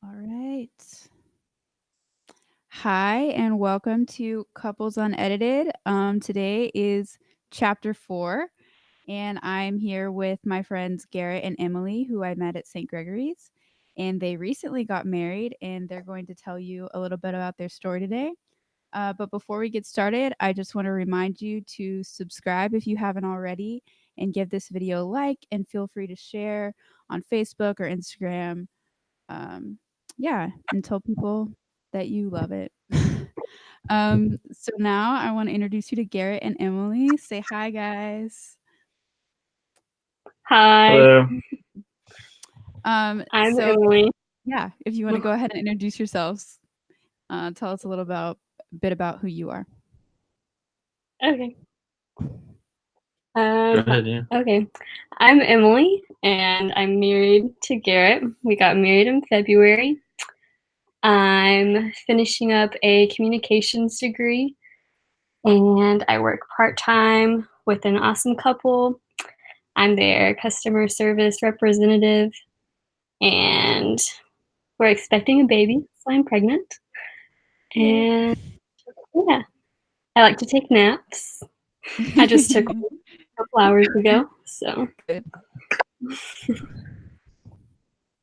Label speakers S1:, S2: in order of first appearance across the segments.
S1: All right. Hi, and welcome to Couples Unedited. Today is chapter 4, and I'm here with my friends Garrett and Emily, who I met at St. Gregory's. And they recently got married, and they're going to tell you a little bit about their story today. But before we get started, I just want to remind you to subscribe if you haven't already, and give this video a like, and feel free to share on Facebook or Instagram. And tell people that you love it. So now I want to introduce you to Garrett and Emily. Say hi, guys.
S2: Hi,
S3: Hello.
S2: I'm
S1: So
S2: Emily.
S1: yeah, if you want to go ahead and introduce yourselves, tell us a bit about who you are.
S2: Okay.
S3: Go ahead, yeah.
S2: Okay. I'm Emily, and I'm married to Garrett. We got married in February. I'm finishing up a communications degree, and I work part-time with an awesome couple. I'm their customer service representative, and we're expecting a baby, so I'm pregnant. And yeah, I like to take naps. I just took one a couple hours ago, so.
S1: Good.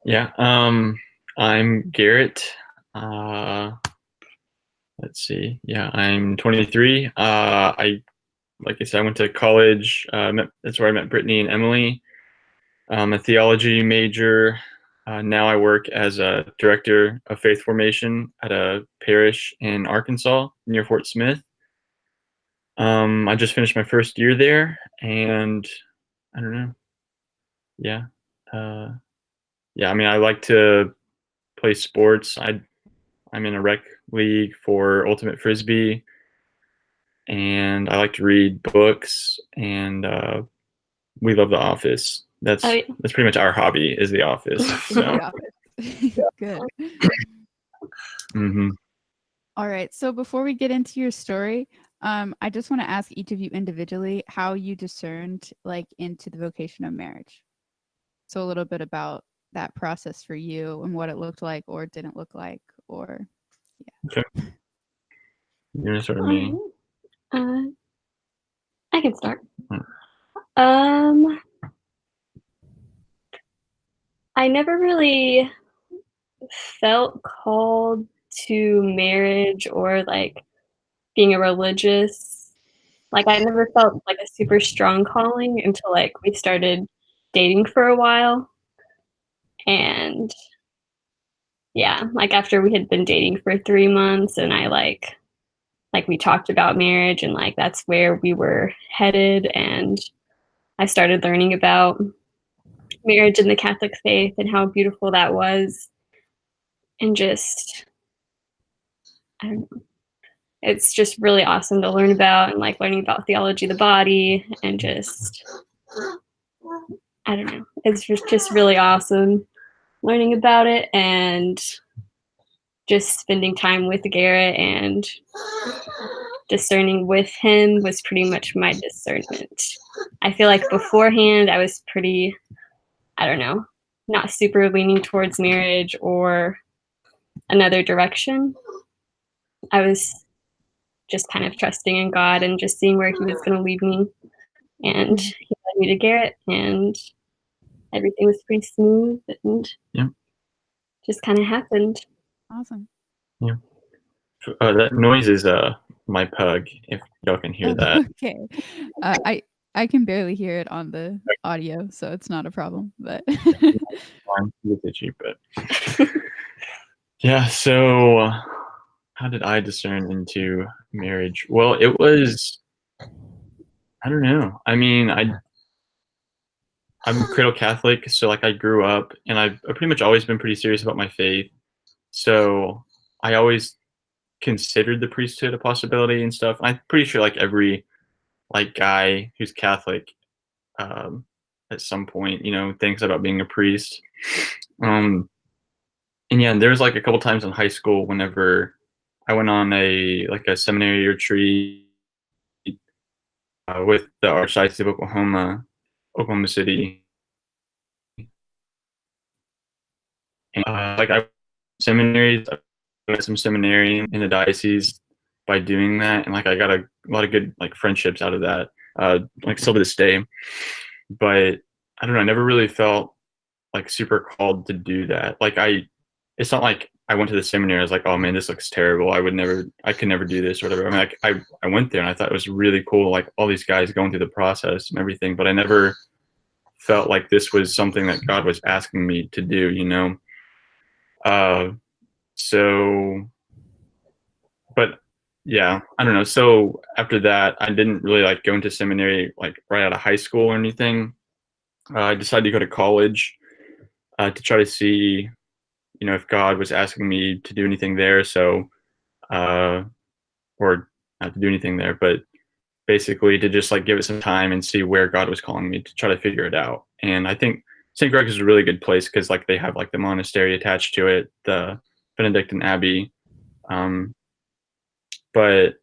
S3: Yeah. I'm Garrett. Uh, let's see. Yeah, I'm 23. Like I said, I went to college. That's where I met Brittany and Emily. A theology major. Now I work as a director of faith formation at a parish in Arkansas near Fort Smith. I just finished my first year there, and I don't know. Yeah. Uh, yeah. I mean, I like to play sports. I'm in a rec league for ultimate frisbee, and I like to read books. And we love The Office. That's
S2: Oh, yeah.
S3: that's pretty much our hobby is The Office. So.
S1: The office. Good.
S3: Mm-hmm.
S1: All right. So before we get into your story, I just want to ask each of you individually how you discerned into the vocation of marriage. So a little bit about that process for you and what it looked like or didn't look like, or
S3: Okay. You're gonna start with me.
S2: Uh, I can start.
S3: Hmm.
S2: Um, I never really felt called to marriage or being a religious. I never felt like a super strong calling until we started dating for a while. And yeah, after we had been dating for 3 months and I we talked about marriage and that's where we were headed, and I started learning about marriage in the Catholic faith and how beautiful that was. And just, I don't know, it's just really awesome to learn about, and learning about theology of the body, and just, I don't know, it's just really awesome learning about it and just spending time with Garrett and discerning with him was pretty much my discernment. I feel like beforehand I was pretty, I don't know, not super leaning towards marriage or another direction. I was just kind of trusting in God and just seeing where he was going to lead me. And he led me to Garrett, and everything was pretty smooth and just kind of happened.
S1: awesome.
S3: Yeah. That noise is my pug. If y'all can hear that.
S1: Okay. I can barely hear it on the audio, so it's not a problem. But
S3: It's itchy, but yeah. So, how did I discern into marriage? Well, it was. I don't know. I mean, I'm cradle Catholic, so I grew up, and I've pretty much always been pretty serious about my faith. So I always considered the priesthood a possibility and stuff. I'm pretty sure every guy who's Catholic, at some point, thinks about being a priest. And yeah, there was a couple times in high school whenever I went on a seminary retreat with the Archdiocese of Oklahoma City. And, I seminaries. I met some seminarians in the diocese by doing that, and like I got a lot of good like friendships out of that, like still to this day. But I don't know, I never really felt like super called to do that. Like it's not like I went to the seminary. I was like, oh man, this looks terrible. I could never do this or whatever. I mean, like I went there and I thought it was really cool, like all these guys going through the process and everything. But I never felt like this was something that God was asking me to do, you know. So, but yeah, I don't know. So after that, I didn't really like go into seminary like right out of high school or anything. I decided to go to college to try to see, you know, if God was asking me to do anything there. So, or not to do anything there, but basically to just like give it some time and see where God was calling me to try to figure it out. And I think St. Greg's is a really good place because like they have like the monastery attached to it, the Benedictine Abbey. But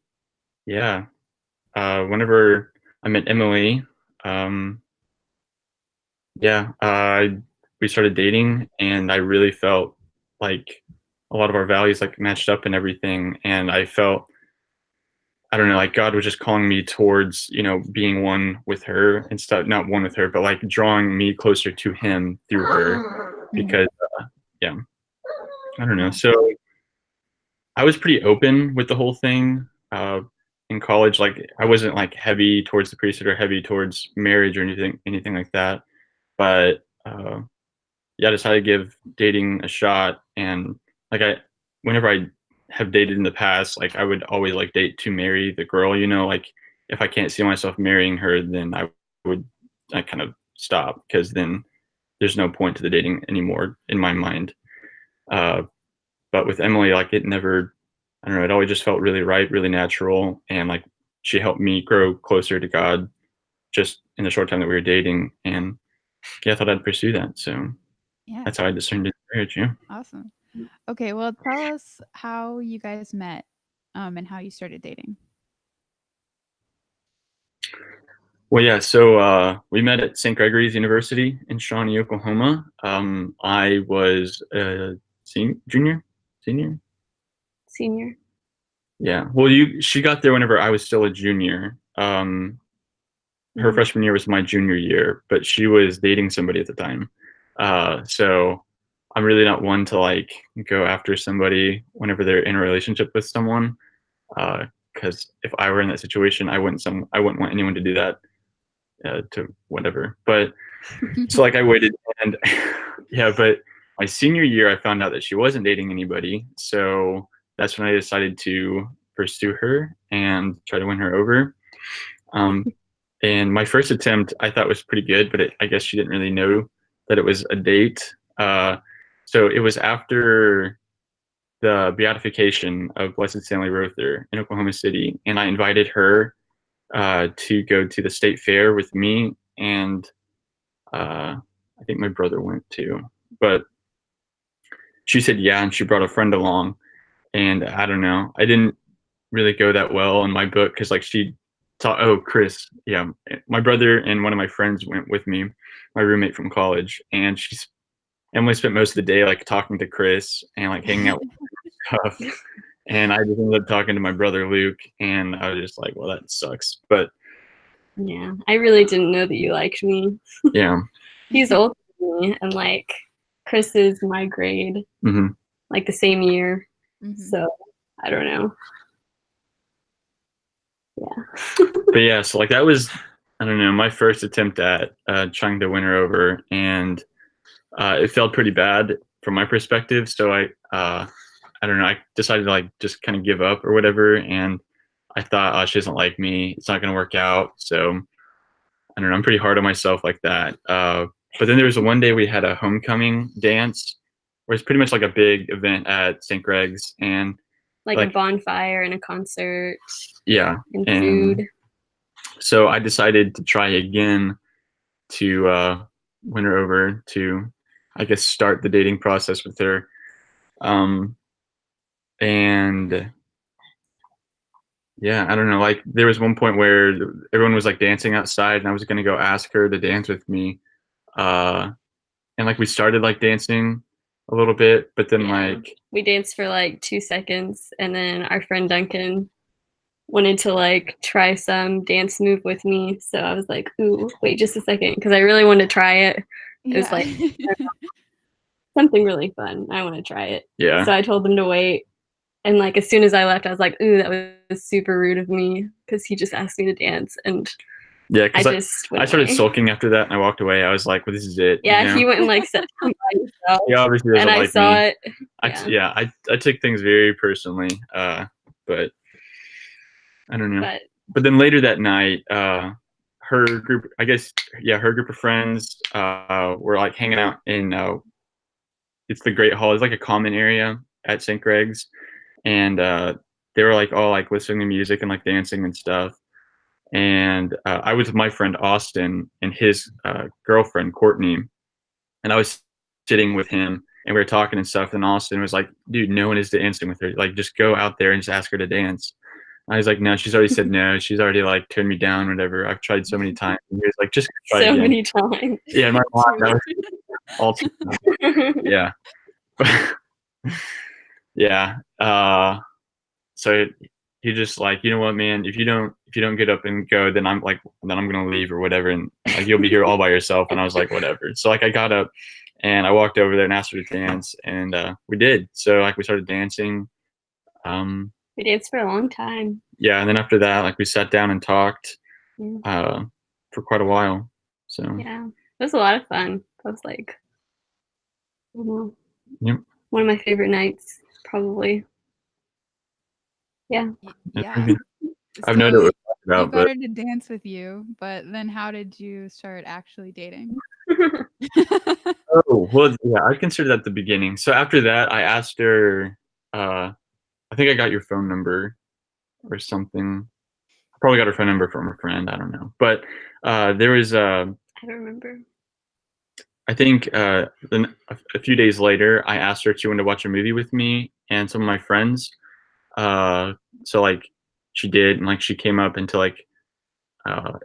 S3: yeah, whenever I met Emily, yeah, we started dating, and I really felt like a lot of our values like matched up and everything. And I felt, I don't know, like God was just calling me towards, you know, being one with her and stuff, not one with her, but like drawing me closer to him through her because, yeah, I don't know. So I was pretty open with the whole thing in college. Like I wasn't like heavy towards the priesthood or heavy towards marriage or anything like that. But yeah, I decided to give dating a shot. And like whenever I have dated in the past, like I would always like date to marry the girl. You know, like if I can't see myself marrying her, then I kind of stop because then there's no point to the dating anymore in my mind. But with Emily, like it never, I don't know, it always just felt really right, really natural. And like she helped me grow closer to God just in the short time that we were dating. And yeah, I thought I'd pursue that. So
S1: Yeah.
S3: that's how I discerned into marriage. Yeah.
S1: Awesome. Okay, well, tell us how you guys met, and how you started dating.
S3: Well, yeah. So we met at St. Gregory's University in Shawnee, Oklahoma. I was a junior, senior.
S2: Senior.
S3: Yeah. Well, she got there whenever I was still a junior. Her freshman year was my junior year, but she was dating somebody at the time. So I'm really not one to like go after somebody whenever they're in a relationship with someone. Because if I were in that situation, I wouldn't want anyone to do that to whatever. But so like I waited, and yeah. But my senior year, I found out that she wasn't dating anybody. So that's when I decided to pursue her and try to win her over. And my first attempt I thought was pretty good, but I guess she didn't really know that it was a date. So it was after the beatification of Blessed Stanley Rother in Oklahoma City, and I invited her to go to the state fair with me, and I think my brother went too. But she said yeah, and she brought a friend along, and I don't know, I didn't really go that well in my book because like she taught. Oh, Chris, yeah, my brother and one of my friends went with me, my roommate from college, and Emily spent most of the day like talking to Chris and like hanging out with stuff. And I just ended up talking to my brother Luke, and I was just like, well, that sucks. But
S2: yeah, I really didn't know that you liked me.
S3: Yeah.
S2: He's older than me, and like Chris is my grade, like the same year. So I don't know. Yeah.
S3: But yeah, so like that was, I don't know, my first attempt at trying to win her over, and it felt pretty bad from my perspective. So I don't know, I decided to like just kind of give up or whatever, and I thought, oh, she doesn't like me, it's not gonna work out. So I don't know, I'm pretty hard on myself like that. But then there was one day we had a homecoming dance where it's pretty much like a big event at St. Greg's, and
S2: like a bonfire and a concert.
S3: Yeah.
S2: And food.
S3: So I decided to try again to win her over, to I guess start the dating process with her. And yeah, I don't know, like there was one point where everyone was like dancing outside, and I was gonna go ask her to dance with me. And like we started like dancing, a little bit, but then
S2: Yeah.
S3: like
S2: We danced for like 2 seconds, and then our friend Duncan wanted to like try some dance move with me. So I was like, ooh, wait just a second, because I really wanted to try it. It was
S1: Yeah.
S2: like something really fun. I want to try it.
S3: yeah.
S2: So I told them to wait. And like as soon as I left, I was like, ooh, that was super rude of me, because he just asked me to dance, and
S3: Yeah,
S2: I
S3: because
S2: just
S3: I
S2: went
S3: started
S2: away.
S3: sulking after that, and I walked away. I was like, "Well, this is it."
S2: Yeah,
S3: You know?
S2: he went and like sat down by himself,
S3: He obviously
S2: and
S3: doesn't
S2: I
S3: like
S2: saw
S3: me.
S2: it. Yeah,
S3: I took things very personally, but I don't know.
S2: but
S3: But then later that night, her group, I guess, yeah, her group of friends, were like hanging out in it's the Great Hall. It's like a common area at St. Greg's, and they were like all like listening to music and like dancing and stuff. And I was with my friend Austin and his girlfriend Courtney, and I was sitting with him and we were talking and stuff. And Austin was like, "Dude, no one is dancing with her. Like, just go out there and just ask her to dance." I was like, "No, she's already said no. She's already like turned me down, whatever. I've tried so many times." And he was like, "Just try
S2: so
S3: again."
S2: many times.
S3: Yeah, in my mind, that was all too yeah. Yeah. So he just like, you know what, man, if you don't get up and go, then I'm gonna leave or whatever, and like you'll be here all by yourself. And I was like, whatever. So like I got up and I walked over there and asked her to dance, and we did. So like we started dancing.
S2: We danced for a long time.
S3: Yeah, and then after that, like we sat down and talked
S2: Yeah.
S3: for quite a while. So
S2: Yeah, it was a lot of fun. That was like, I don't know,
S3: yep.
S2: one of my favorite nights, probably. Yeah.
S1: Yeah.
S3: I've no idea
S1: So
S3: what we're
S1: you
S3: talking about,
S1: got
S3: but
S1: her to dance with you, but then how did you start actually dating?
S3: oh well, yeah, I consider that the beginning. So after that, I asked her. I think I got your phone number or something. I probably got her phone number from a friend. I don't know, but there was
S2: I don't remember.
S3: I think then a few days later, I asked her if she wanted to watch a movie with me and some of my friends. Uh, so like she did, and like she came up into like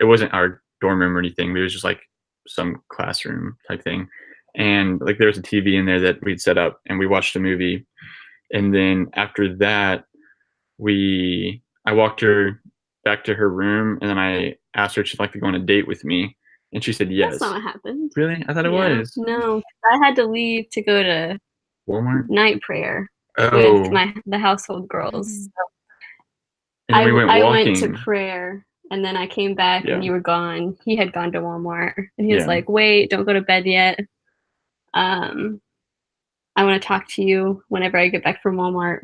S3: it wasn't our dorm room or anything, but it was just like some classroom type thing. And like there was a TV in there that we'd set up, and we watched a movie. And then after that, I walked her back to her room, and then I asked her if she'd like to go on a date with me, and she said
S2: That's not
S3: yes.
S2: what happened.
S3: Really? I thought it
S2: Yeah,
S3: was
S2: no, I had to leave to go to
S3: Walmart.
S2: night prayer with
S3: Oh,
S2: the household girls.
S1: Mhm.
S2: So
S3: and then we went
S2: I went to
S3: walking.
S2: prayer, and then I came back
S3: Yeah,
S2: and you were gone. He had gone to Walmart, and he was
S3: yeah,
S2: like, "Wait, don't go to bed yet. Um, I want to talk to you whenever I get back from Walmart."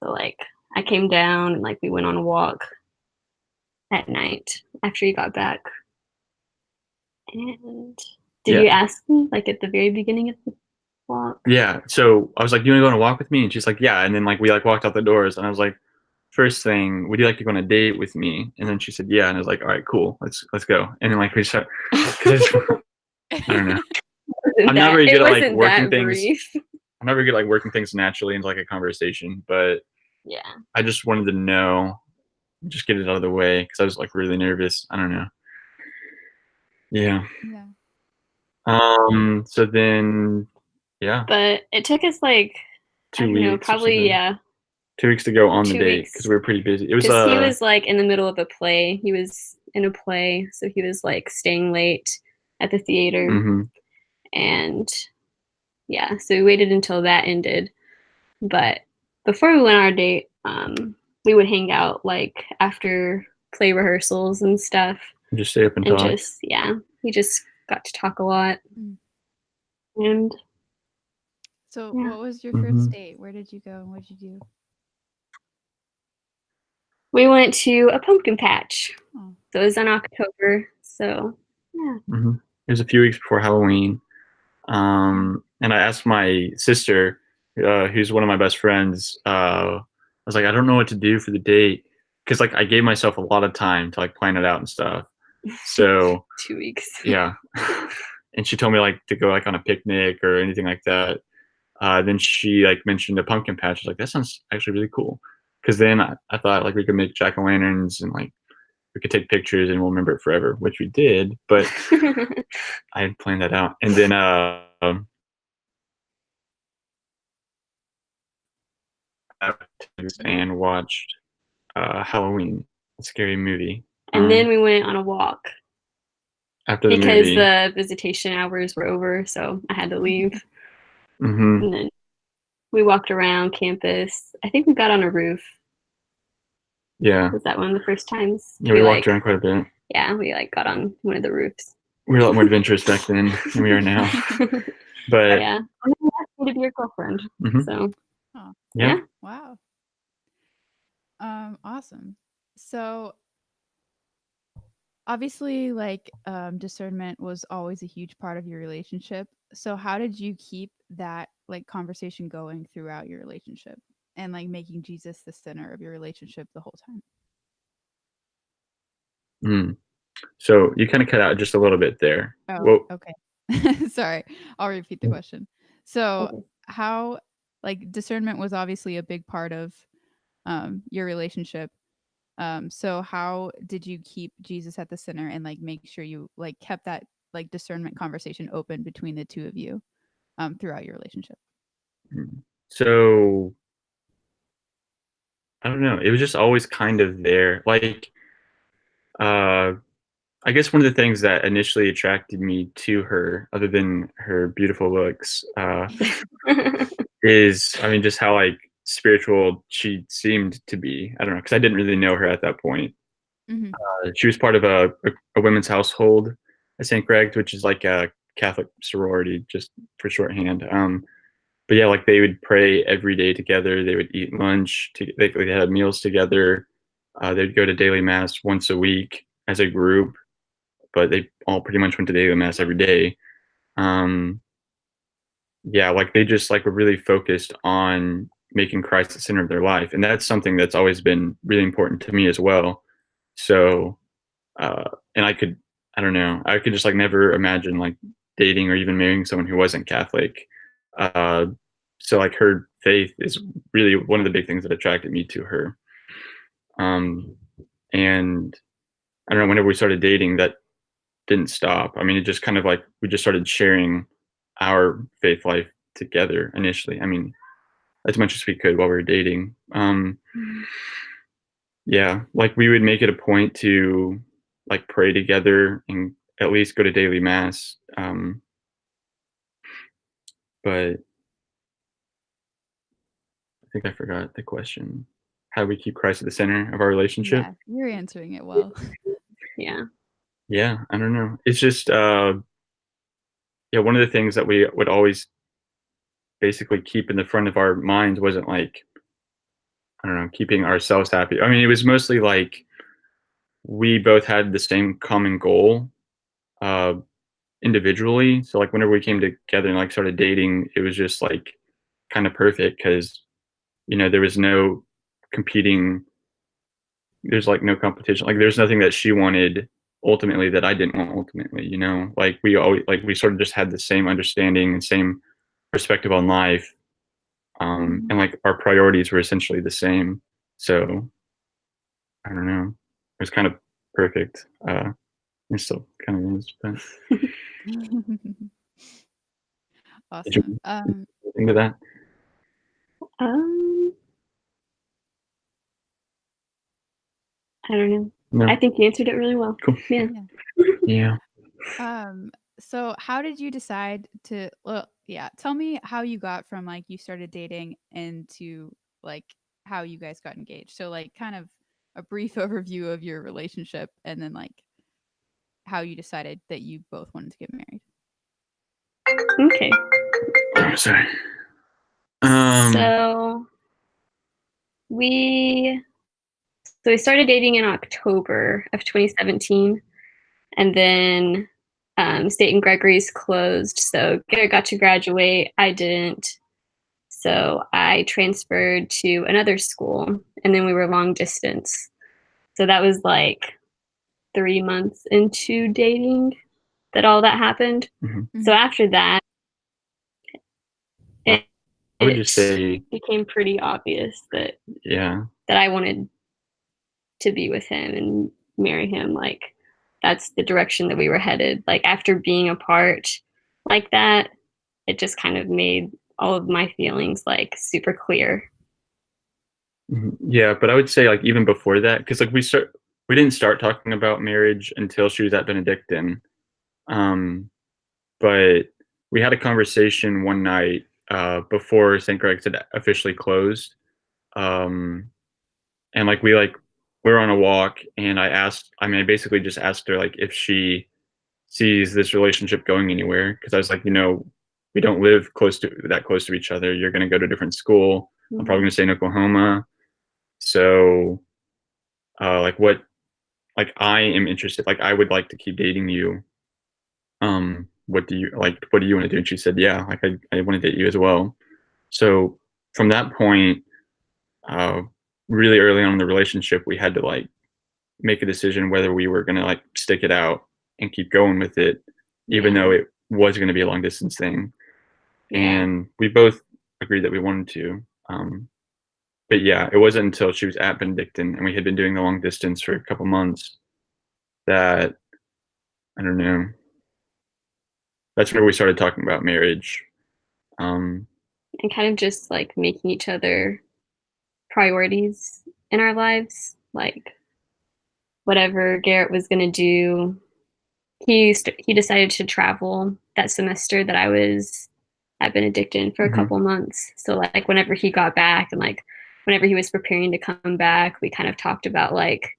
S2: So like I came down and like we went on a walk at night after you got back. And did
S3: yeah,
S2: you ask me like at the very beginning of the walk?
S3: yeah. So I was like, "You want to go on a walk with me?" And she's like, "Yeah." And then like we like walked out the doors, and I was like, "First thing, would you like to go on a date with me?" And then she said, "Yeah." And I was like, "All right, cool. Let's go." And then like we start. I don't know. I'm not very
S2: It
S3: good at like
S2: wasn't
S3: working
S2: that
S3: things.
S2: brief.
S3: I'm not very good at like working things naturally into like a conversation, but
S2: Yeah.
S3: I just wanted to know, just get it out of the way because I was like really nervous. I don't know. Yeah.
S1: Yeah.
S3: So then, yeah,
S2: But it took us like, I
S3: 2
S2: don't know,
S3: weeks or
S2: probably,
S3: something.
S2: yeah,
S3: 2 weeks to go on the
S2: 2
S3: date because
S2: weeks.
S3: we were pretty busy. It was
S2: Because he was like in the middle of a play. He was in a play, so he was like staying late at the theater.
S3: mhm.
S2: And yeah, so we waited until that ended. But before we went on our date, we would hang out like after play rehearsals and stuff.
S3: Just stay up and
S2: And
S3: talk.
S2: just, yeah, we just got to talk a lot.
S1: Mm.
S2: And
S1: So
S2: yeah,
S1: what was your
S3: Mhm.
S1: first date? Where did you go and what did you do?
S2: we went to a pumpkin patch.
S1: Oh.
S2: So it was in October. So yeah.
S3: Mhm. It was a few weeks before Halloween. And I asked my sister, who's one of my best friends, I was like, I don't know what to do for the date because like I gave myself a lot of time to like plan it out and stuff. So
S2: 2 weeks.
S3: yeah, and she told me like to go like on a picnic or anything like that. Then she like mentioned a pumpkin patch. I was like, that sounds actually really cool. Because then I thought like we could make jack o' lanterns and like we could take pictures and we'll remember it forever, which we did. But I had planned that out, and then and watched Halloween, a scary movie.
S2: And then we went on a walk
S3: after the
S2: because
S3: movie.
S2: the visitation hours were over, so I had to leave.
S3: Mm-hmm.
S2: And then we walked around campus. I think we got on a roof.
S3: Yeah.
S2: Was that one of the first times?
S3: Yeah, we walked around quite a bit.
S2: Yeah, we got on one of the roofs.
S3: We were a lot more adventurous back then than we are now. But
S2: yeah, I'm gonna ask you to be your girlfriend.
S3: Mm-hmm.
S2: So
S1: yeah. Wow. Awesome. So obviously, like, discernment was always a huge part of your relationship. So how did you keep that like conversation going throughout your relationship and like making Jesus the center of your relationship the whole time?
S3: So you kind of cut out just a little bit there.
S1: Oh, okay. Sorry. I'll repeat the question. So how, like, discernment was obviously a big part of your relationship. So how did you keep Jesus at the center and like make sure you like kept that like discernment conversation open between the two of you throughout your relationship?
S3: So I don't know. It was just always kind of there. Like, I guess one of the things that initially attracted me to her, other than her beautiful looks, is, I mean, just how like spiritual she seemed to be. I don't know, because I didn't really know her at that point.
S1: Mm-hmm.
S3: She was part of a women's household at St. Greg's, which is like a Catholic sorority, just for shorthand. But yeah, like they would pray every day together. They would eat lunch. They had meals together. They'd go to daily mass once a week as a group, but they all pretty much went to daily mass every day. Yeah, like they just like were really focused on making Christ the center of their life, and that's something that's always been really important to me as well. So, and I don't know, I could just like never imagine like dating or even marrying someone who wasn't Catholic. Uh, so like her faith is really one of the big things that attracted me to her. And I don't know, whenever we started dating, that didn't stop. I mean, it just kind of like we just started sharing our faith life together initially. I mean, as much as we could while we were dating. Yeah, like we would make it a point to like pray together and at least go to daily mass. But I think I forgot the question. How do we keep Christ at the center of our relationship?
S1: Yeah, you're answering it well.
S2: Yeah.
S3: Yeah, I don't know. It's just yeah, one of the things that we would always basically keep in the front of our minds wasn't like, I don't know, keeping ourselves happy. I mean, it was mostly like we both had the same common goal uh individually. So like whenever we came together and like started dating, it was just like kind of perfect because there was no competing. There's like no competition. Like there's nothing that she wanted ultimately that I didn't want ultimately. Like we always like we sort of just had the same understanding and same perspective on life. And like our priorities were essentially the same. So I don't know. It was kind of perfect. It still kind of is, but did you
S1: Awesome.
S3: think of that?
S2: I don't know.
S3: No.
S2: I think you answered it really well.
S3: Cool.
S2: Yeah.
S3: Yeah.
S1: So how did you decide to, well, yeah, tell me how you got from like you started dating into like how you guys got engaged. So like kind of a brief overview of your relationship and then like how you decided that you both wanted to get married.
S2: Okay.
S3: Oh, sorry.
S2: So we started dating in October of 2017, and then State and Gregory's closed. So Garrett got to graduate. I didn't. So I transferred to another school, and then we were long distance. So that was like 3 months into dating that all that happened. So after that,
S3: I would just say
S2: became pretty obvious that I wanted to be with him and marry him. Like that's the direction that we were headed. Like after being apart like that, it just kind of made all of my feelings like super clear.
S3: Yeah, but I would say like even before that, because like we didn't start talking about marriage until she was at Benedictine. Um, but we had a conversation one night before St. Greg's had officially closed. Um, and we were on a walk, and I basically just asked her like if she sees this relationship going anywhere, because I was like, we don't live close to each other. You're going to go to a different school. I'm probably going to stay in Oklahoma. So, like like I am interested. Like I would like to keep dating you. What do you like? What do you want to do? And she said, yeah, like I want to date you as well. So from that point, uh, really early on in the relationship, we had to like make a decision whether we were going to like stick it out and keep going with it, even
S2: Yeah.
S3: though it was going to be a long distance thing.
S2: Yeah.
S3: And we both agreed that we wanted to. But yeah, it wasn't until she was at Benedictine and we had been doing the long distance for a couple months that I don't know. That's where we started talking about marriage. Um,
S2: And kind of just like making each other priorities in our lives. Like whatever Garrett was going to do, he decided to travel that semester that I was at Benedictine for a
S3: mhm,
S2: couple months. So like whenever he got back and like whenever he was preparing to come back, we kind of talked about like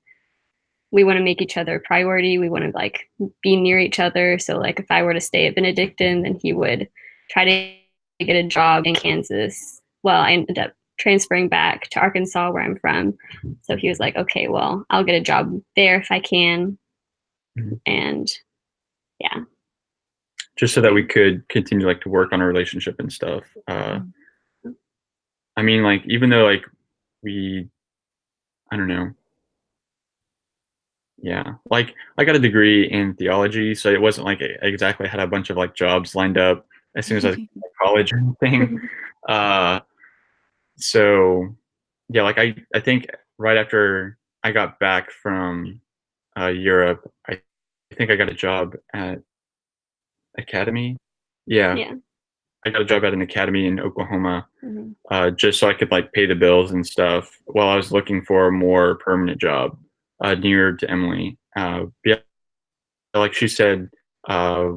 S2: we want to make each other a priority. We want to like be near each other. So like if I were to stay at Benedictine, then he would try to get a job in Kansas. Well, I ended up transferring back to Arkansas where I'm from. So he was like, okay, well, I'll get a job there if I can.
S3: mhm.
S2: And yeah.
S3: Just so that we could continue like to work on our relationship and stuff.
S1: Mm.
S3: I mean, like even though like we, I don't know, yeah, like I got a degree in theology, so it wasn't like I exactly had a bunch of like jobs lined up as soon as I was in college or anything. Uh, so yeah, like I think right after I got back from Europe, I think I got a job at Academy. Yeah,
S2: Yeah.
S3: I got a job at an academy in Oklahoma,
S2: Mm-hmm.
S3: just so I could like pay the bills and stuff while I was looking for a more permanent job nearer to Emily. Yeah, like she said, uh,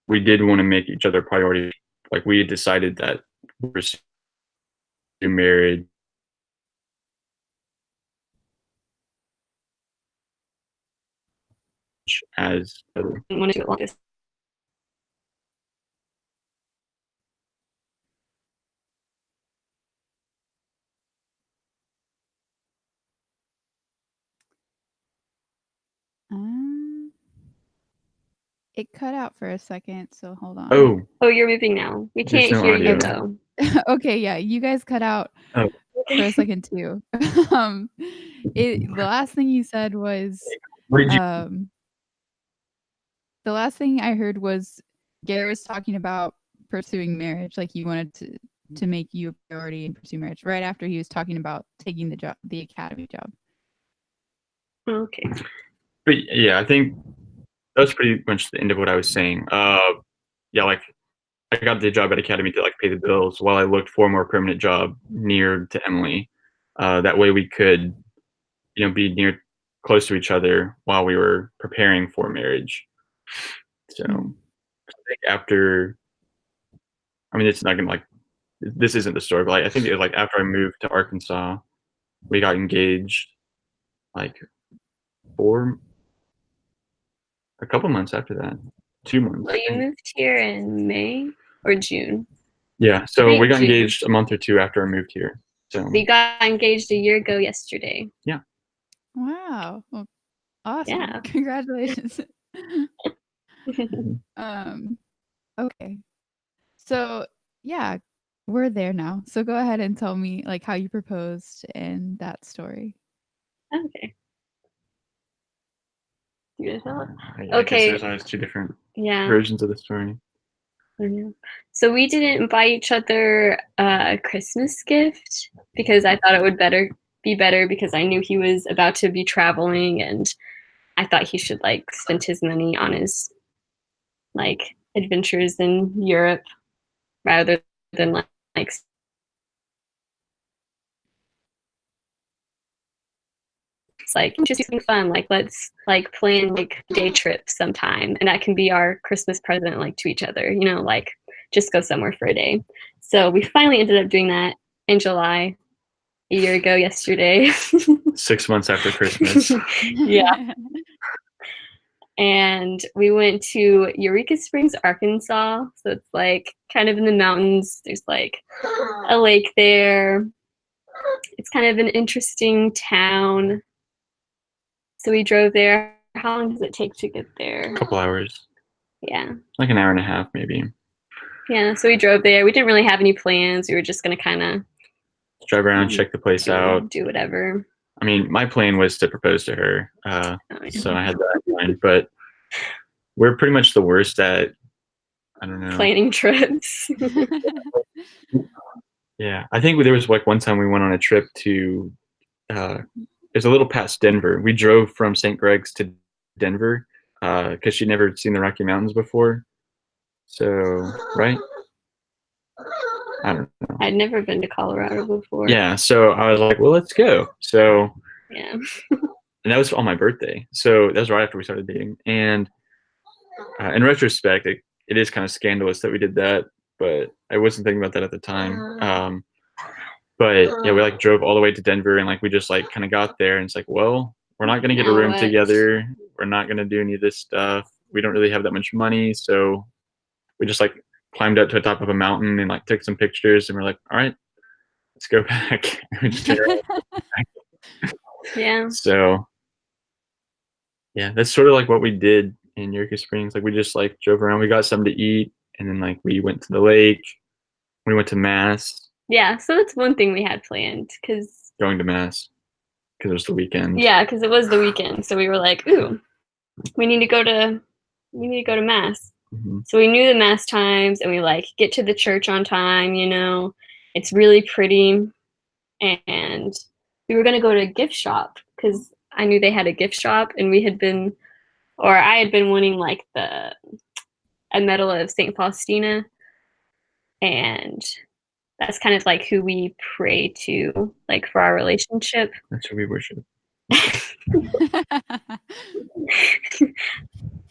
S3: we did want to make each other a priority. Like we had decided that we were married as
S2: Want to do it long distance.
S1: Um, it cut out for a second, so hold on.
S3: oh,
S2: Oh, you're moving now. We
S3: there's
S2: can't
S3: no
S2: hear you
S3: audio.
S2: though.
S1: Okay, yeah, you guys cut out
S3: Oh,
S1: for a second too. Um, the last thing you said was,
S3: what did you?
S1: um, the last thing I heard was Garrett was talking about pursuing marriage, like he wanted to make you a priority and pursue marriage right after he was talking about taking the job, the academy job.
S2: Okay.
S3: But yeah, I think that's pretty much the end of what I was saying. Yeah, like I got the job at Academy to like pay the bills while I looked for a more permanent job near to Emily. That way we could, be close to each other while we were preparing for marriage. So
S1: Mm.
S3: I think after, I mean, it's not gonna like this isn't the story, but like, I think it was like after I moved to Arkansas, we got engaged like four, a couple months after that, 2 months.
S2: Well, you moved here in May or June?
S3: Yeah,
S2: I
S3: so we
S2: think
S3: got
S2: June.
S3: engaged a month or two after I moved here. So
S2: We got engaged a year ago yesterday.
S3: yeah.
S1: Wow. Well, awesome.
S2: Yeah.
S1: Congratulations.
S3: Mhm.
S1: um, okay. So, yeah, we're there now. So go ahead and tell me like how you proposed and that story.
S2: Okay. You gonna tell it?
S3: I guess
S2: Okay.
S3: there's always two different
S2: Yeah.
S3: versions of the story.
S2: So we didn't buy each other a Christmas gift because I thought it would be better because I knew he was about to be traveling and I thought he should like spend his money on his like adventures in Europe rather than like like, just do something fun. Like, let's like plan like day trips sometime, and that can be our Christmas present, like to each other. You know, like just go somewhere for a day. So we finally ended up doing that in July, a year ago yesterday.
S3: 6 months after Christmas.
S2: Yeah. And we went to Eureka Springs, Arkansas. So it's like kind of in the mountains. There's like a lake there. It's kind of an interesting town. So we drove there. How long does it take to get there?
S3: A couple hours.
S2: Yeah.
S3: Like an hour and a half, maybe.
S2: Yeah, so we drove there. We didn't really have any plans. We were just going to kind of
S3: drive around, check the place out.
S2: Do whatever.
S3: I mean, my plan was to propose to her. So I had that in mind. But we're pretty much the worst at, I don't know.
S2: Planning trips.
S3: Yeah. I think there was like one time we went on a trip to, it's a little past Denver. We drove from St. Greg's to Denver because she'd never seen the Rocky Mountains before. So, right? I don't know.
S2: I'd never been to Colorado before.
S3: Yeah, so I was like, well, let's go. So,
S2: yeah.
S3: And that was on my birthday. So that was right after we started dating. And in retrospect, it is kind of scandalous that we did that, but I wasn't thinking about that at the time. But yeah, we like drove all the way to Denver and like we just like kind of got there and it's like, well, we're not going to get a room together. We're not going to do any of this stuff. We don't really have that much money. So we just like climbed up to the top of a mountain and like took some pictures and we're like, all right, let's go back.
S2: Yeah.
S3: So yeah, that's sort of like what we did in Eureka Springs. Like we just like drove around, we got something to eat, and then like we went to the lake, we went to mass.
S2: Yeah, so that's one thing we had planned because
S3: going to mass because it was the weekend.
S2: Yeah, because it was the weekend, so we were like, ooh, we need to go to mass.
S3: Mm-hmm.
S2: So we knew the mass times, and we like get to the church on time. You know, it's really pretty, and we were gonna go to a gift shop because I knew they had a gift shop, and I had been wanting like a medal of Saint Faustina, and that's kind of like who we pray to, like for our relationship.
S3: That's who we worship.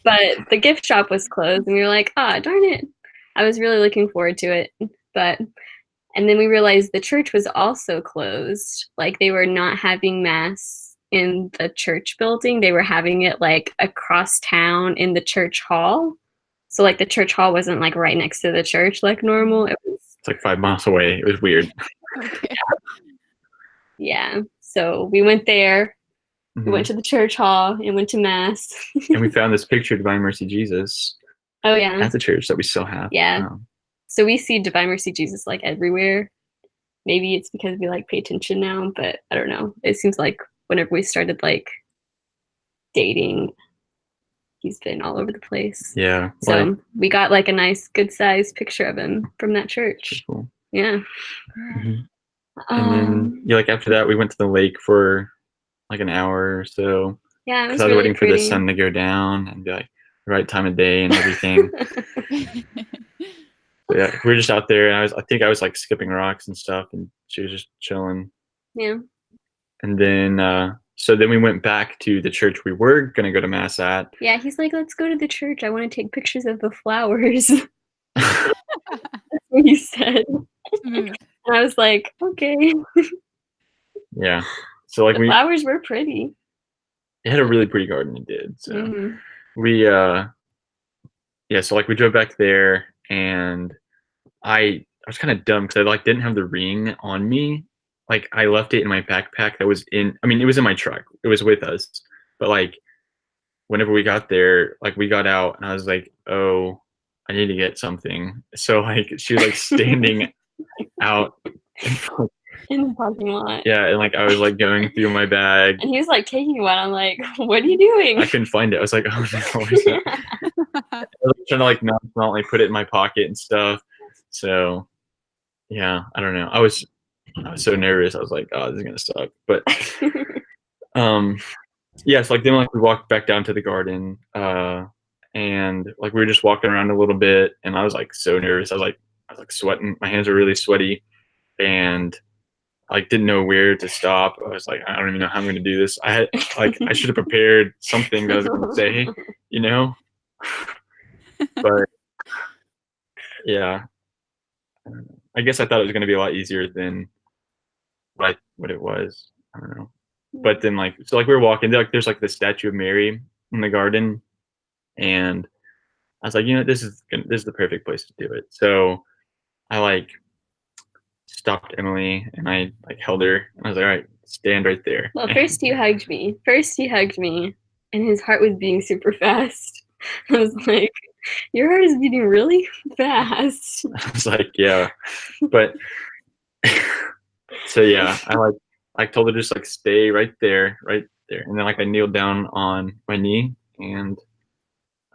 S2: But the gift shop was closed, and we were like, darn it. I was really looking forward to it. And then we realized the church was also closed. Like they were not having mass in the church building. They were having it like across town in the church hall. So like the church hall wasn't like right next to the church like normal. It's
S3: like 5 miles away. It was weird.
S1: Okay.
S2: Yeah. So we went there.
S3: Mm-hmm.
S2: We went to the church hall and went to mass.
S3: And we found this picture of Divine Mercy Jesus.
S2: Oh yeah.
S3: At the church that we still have.
S2: Yeah. So we see Divine Mercy Jesus like everywhere. Maybe it's because we like pay attention now, but I don't know. It seems like whenever we started like dating, he's been all over the place.
S3: Yeah.
S2: So we got like a nice good sized picture of him from that church.
S3: Cool.
S2: Yeah.
S3: Mm-hmm. And then like after that we went to the lake for like an hour or so.
S2: Yeah, it was
S3: I was
S2: really
S3: waiting
S2: pretty.
S3: for the sun to go down and be like the right time of day and everything. So, yeah, we were just out there, and I think I was like skipping rocks and stuff, and she was just chilling.
S2: Yeah.
S3: And then, so then we went back to the church we were gonna go to mass at.
S2: Yeah, he's like, let's go to the church. I want to take pictures of the flowers. That's what he said. And I was like, okay.
S3: Yeah. So like
S2: the flowers were pretty.
S3: It had a really pretty garden. It did. So
S2: mm-hmm.
S3: So like we drove back there, and I was kind of dumb because I like didn't have the ring on me. Like I left it in my backpack that was it was in my truck. It was with us. But like whenever we got there, like we got out and I was like, oh, I need to get something. So like she was like standing out
S2: in the parking lot.
S3: Yeah, and like I was like going through my bag.
S2: And he was like taking you out. I'm like, what are you doing?
S3: I couldn't find it. I was like, oh no. I was trying to like nonchalantly put it in my pocket and stuff. So yeah, I don't know. I was so nervous. I was like, oh, this is gonna suck. But yeah, so like then like we walked back down to the garden, and like we were just walking around a little bit, and I was like so nervous. I was like sweating. My hands were really sweaty, and like didn't know where to stop. I was like, I don't even know how I'm going to do this. I should have prepared something that I was going to say, you know. But yeah, I don't know. I guess I thought it was going to be a lot easier than what it was. I don't know. But then like we were walking, there's like the statue of Mary in the garden, and I was like, this is the perfect place to do it. So I like stopped Emily and I like held her and I was like, all right, stand right there.
S2: Well, first he hugged me, and his heart was beating super fast. I was like, your heart is beating really fast.
S3: I was like, yeah. But so yeah, I told her just like stay right there. And then like I kneeled down on my knee and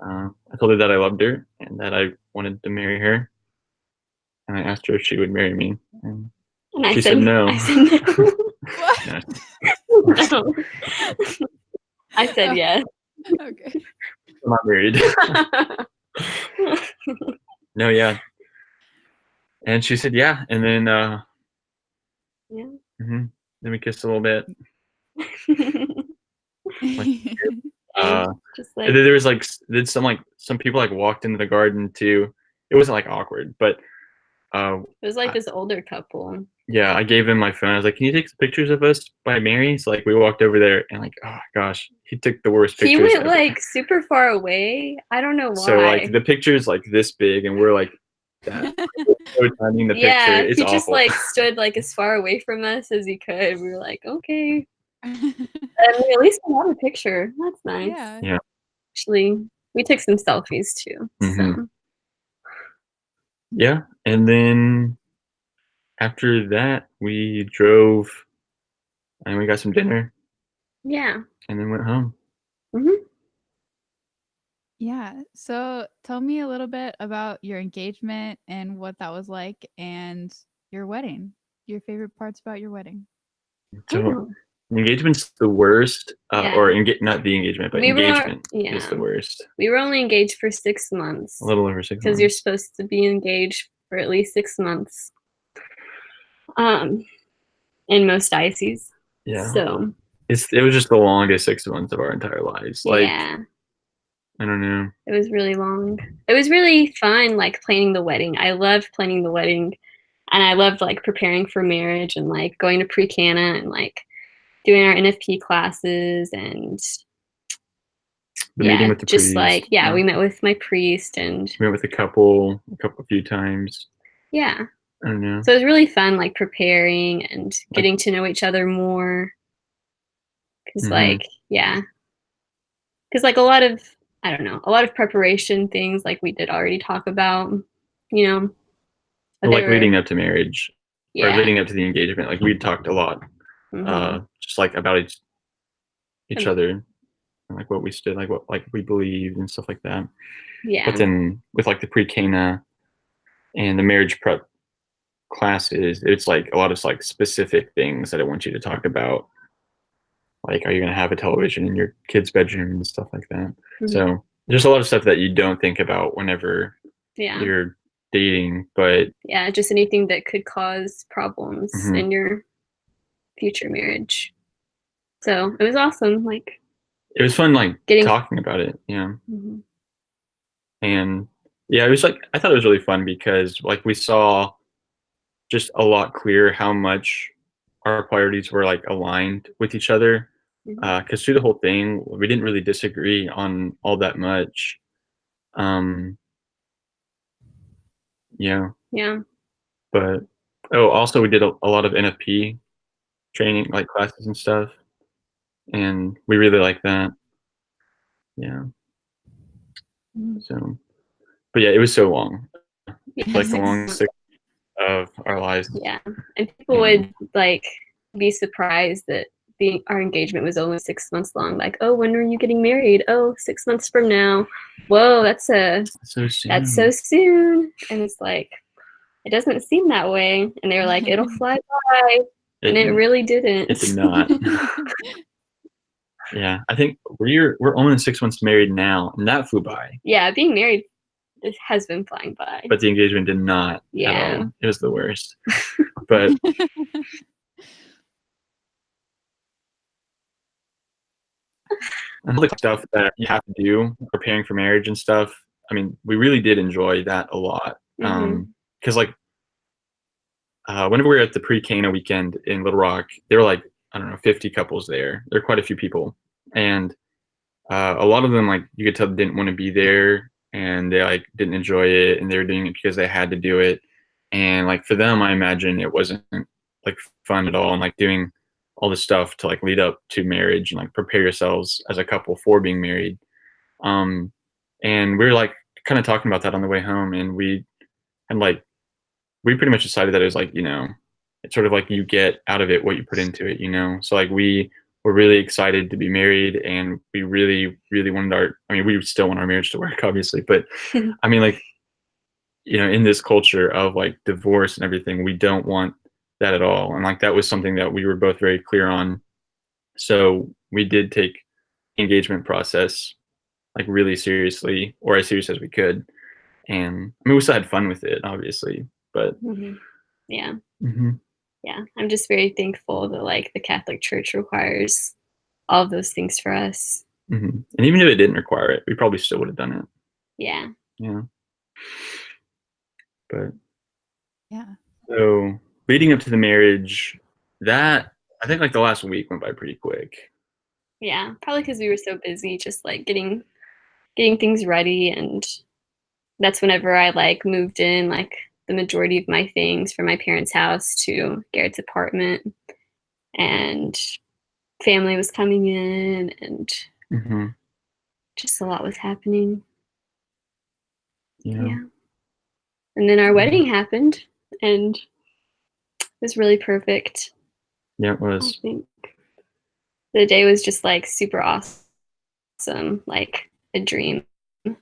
S3: I told her that I loved her and that I wanted to marry her. And I asked her if she would marry me. And she said no.
S2: I said no.
S1: What?
S2: No. I said yes.
S1: Okay.
S3: I'm not married. No, yeah. And she said yeah. And then
S2: Yeah.
S3: then we kissed a little bit.
S2: Just like,
S3: there was like some people like walked into the garden too. It wasn't like awkward, but
S2: it was like this older couple.
S3: Yeah, I gave him my phone. I was like, "Can you take some pictures of us by Mary?" So like we walked over there, and like, oh gosh, he took the worst pictures.
S2: He went
S3: ever.
S2: like super far away. I don't know why.
S3: So like the picture's like this big, and we're like that. So timing the
S2: yeah,
S3: picture, it's
S2: he
S3: awful.
S2: just like stood like as far away from us as he could. We were like, okay. And at least we had a picture. That's nice.
S1: Yeah.
S2: Actually, we took some selfies too. So.
S3: Yeah, and then after that, we drove and we got some dinner.
S2: Yeah.
S3: And then went home.
S1: Yeah. So tell me a little bit about your engagement and what that was like and your wedding. Your favorite parts about your wedding.
S3: So engagement's the worst, or not the engagement, but engagement is the worst.
S2: We were only engaged for 6 months.
S3: A little over 6 months.
S2: Because you're supposed to be engaged for at least 6 months. In most dioceses.
S3: Yeah.
S2: So
S3: it was just the longest 6 months of our entire lives. Like,
S2: yeah.
S3: I don't know.
S2: It was really long. It was really fun, like planning the wedding. I loved planning the wedding, and I loved like preparing for marriage and like going to pre-cana and like doing our NFP classes and
S3: meeting with the
S2: just
S3: priest.
S2: Like we met with my priest and
S3: we met with a few times.
S2: Yeah.
S3: I don't know.
S2: So it was really fun, like preparing and getting to know each other more. Because because like a lot of preparation things like we did already talk about,
S3: like leading up to marriage,
S2: or
S3: leading up to the engagement, like we talked a lot, just like about each other, and like what we stood, like what we believed and stuff like that.
S2: Yeah.
S3: But then with like the pre-cana and the marriage prep classes, it's like a lot of like specific things that I want you to talk about. Like, are you going to have a television in your kid's bedroom and stuff like that? So there's a lot of stuff that you don't think about whenever you're dating, but
S2: just anything that could cause problems in your future marriage. So it was awesome. Like,
S3: it was fun, like talking about it. Yeah. And it was like, I thought it was really fun because like we saw just a lot clearer how much our priorities were like aligned with each other. Because through the whole thing, we didn't really disagree on all that much. Yeah. But also we did a lot of NFP training, like classes and stuff, and we really like that. Yeah. So, but yeah, it was so long, like the longest of our lives.
S2: Yeah, and people would like be surprised that our engagement was only 6 months long. Like, oh, when are you getting married? Oh, 6 months from now. Whoa, that's so soon. And it's like, it doesn't seem that way. And they were like, it'll fly by. And it really didn't.
S3: It did not. Yeah, I think we're only 6 months married now, and that flew by.
S2: Yeah, being married has been flying by.
S3: But the engagement did not.
S2: Yeah.
S3: At all. It was the worst. But and all the stuff that you have to do preparing for marriage and stuff. I mean, we really did enjoy that a lot. Because like whenever we were at the pre-Cana weekend in Little Rock, there were like, I don't know, 50 couples there. There are quite a few people, and a lot of them, like, you could tell didn't want to be there, and they like didn't enjoy it, and they were doing it because they had to do it. And like for them, I imagine it wasn't like fun at all, and like doing all this stuff to like lead up to marriage and like prepare yourselves as a couple for being married. Um, and we were like kind of talking about that on the way home, and we pretty much decided that it was like, it's sort of like you get out of it what you put into it. So like we were really excited to be married, and we really, really wanted we still want our marriage to work, obviously, but I mean, like, in this culture of like divorce and everything, we don't want that at all. And like, that was something that we were both very clear on. So we did take engagement process like really seriously, or as serious as we could. And I mean, we still had fun with it, obviously, but
S2: Yeah.
S3: Mhm.
S2: Yeah. I'm just very thankful that like the Catholic Church requires all of those things for us.
S3: And even if it didn't require it, we probably still would have done it.
S2: Yeah.
S3: Yeah. But
S1: Yeah.
S3: so leading up to the marriage, that I think like the last week went by pretty quick.
S2: Yeah. Probably because we were so busy just like getting things ready, and that's whenever I like moved in like the majority of my things from my parents' house to Garrett's apartment, and family was coming in, and just a lot was happening.
S3: Yeah.
S2: And then our wedding happened, and it was really perfect.
S3: Yeah, it
S2: I
S3: was.
S2: think the day was just like super awesome, like a dream.
S1: Do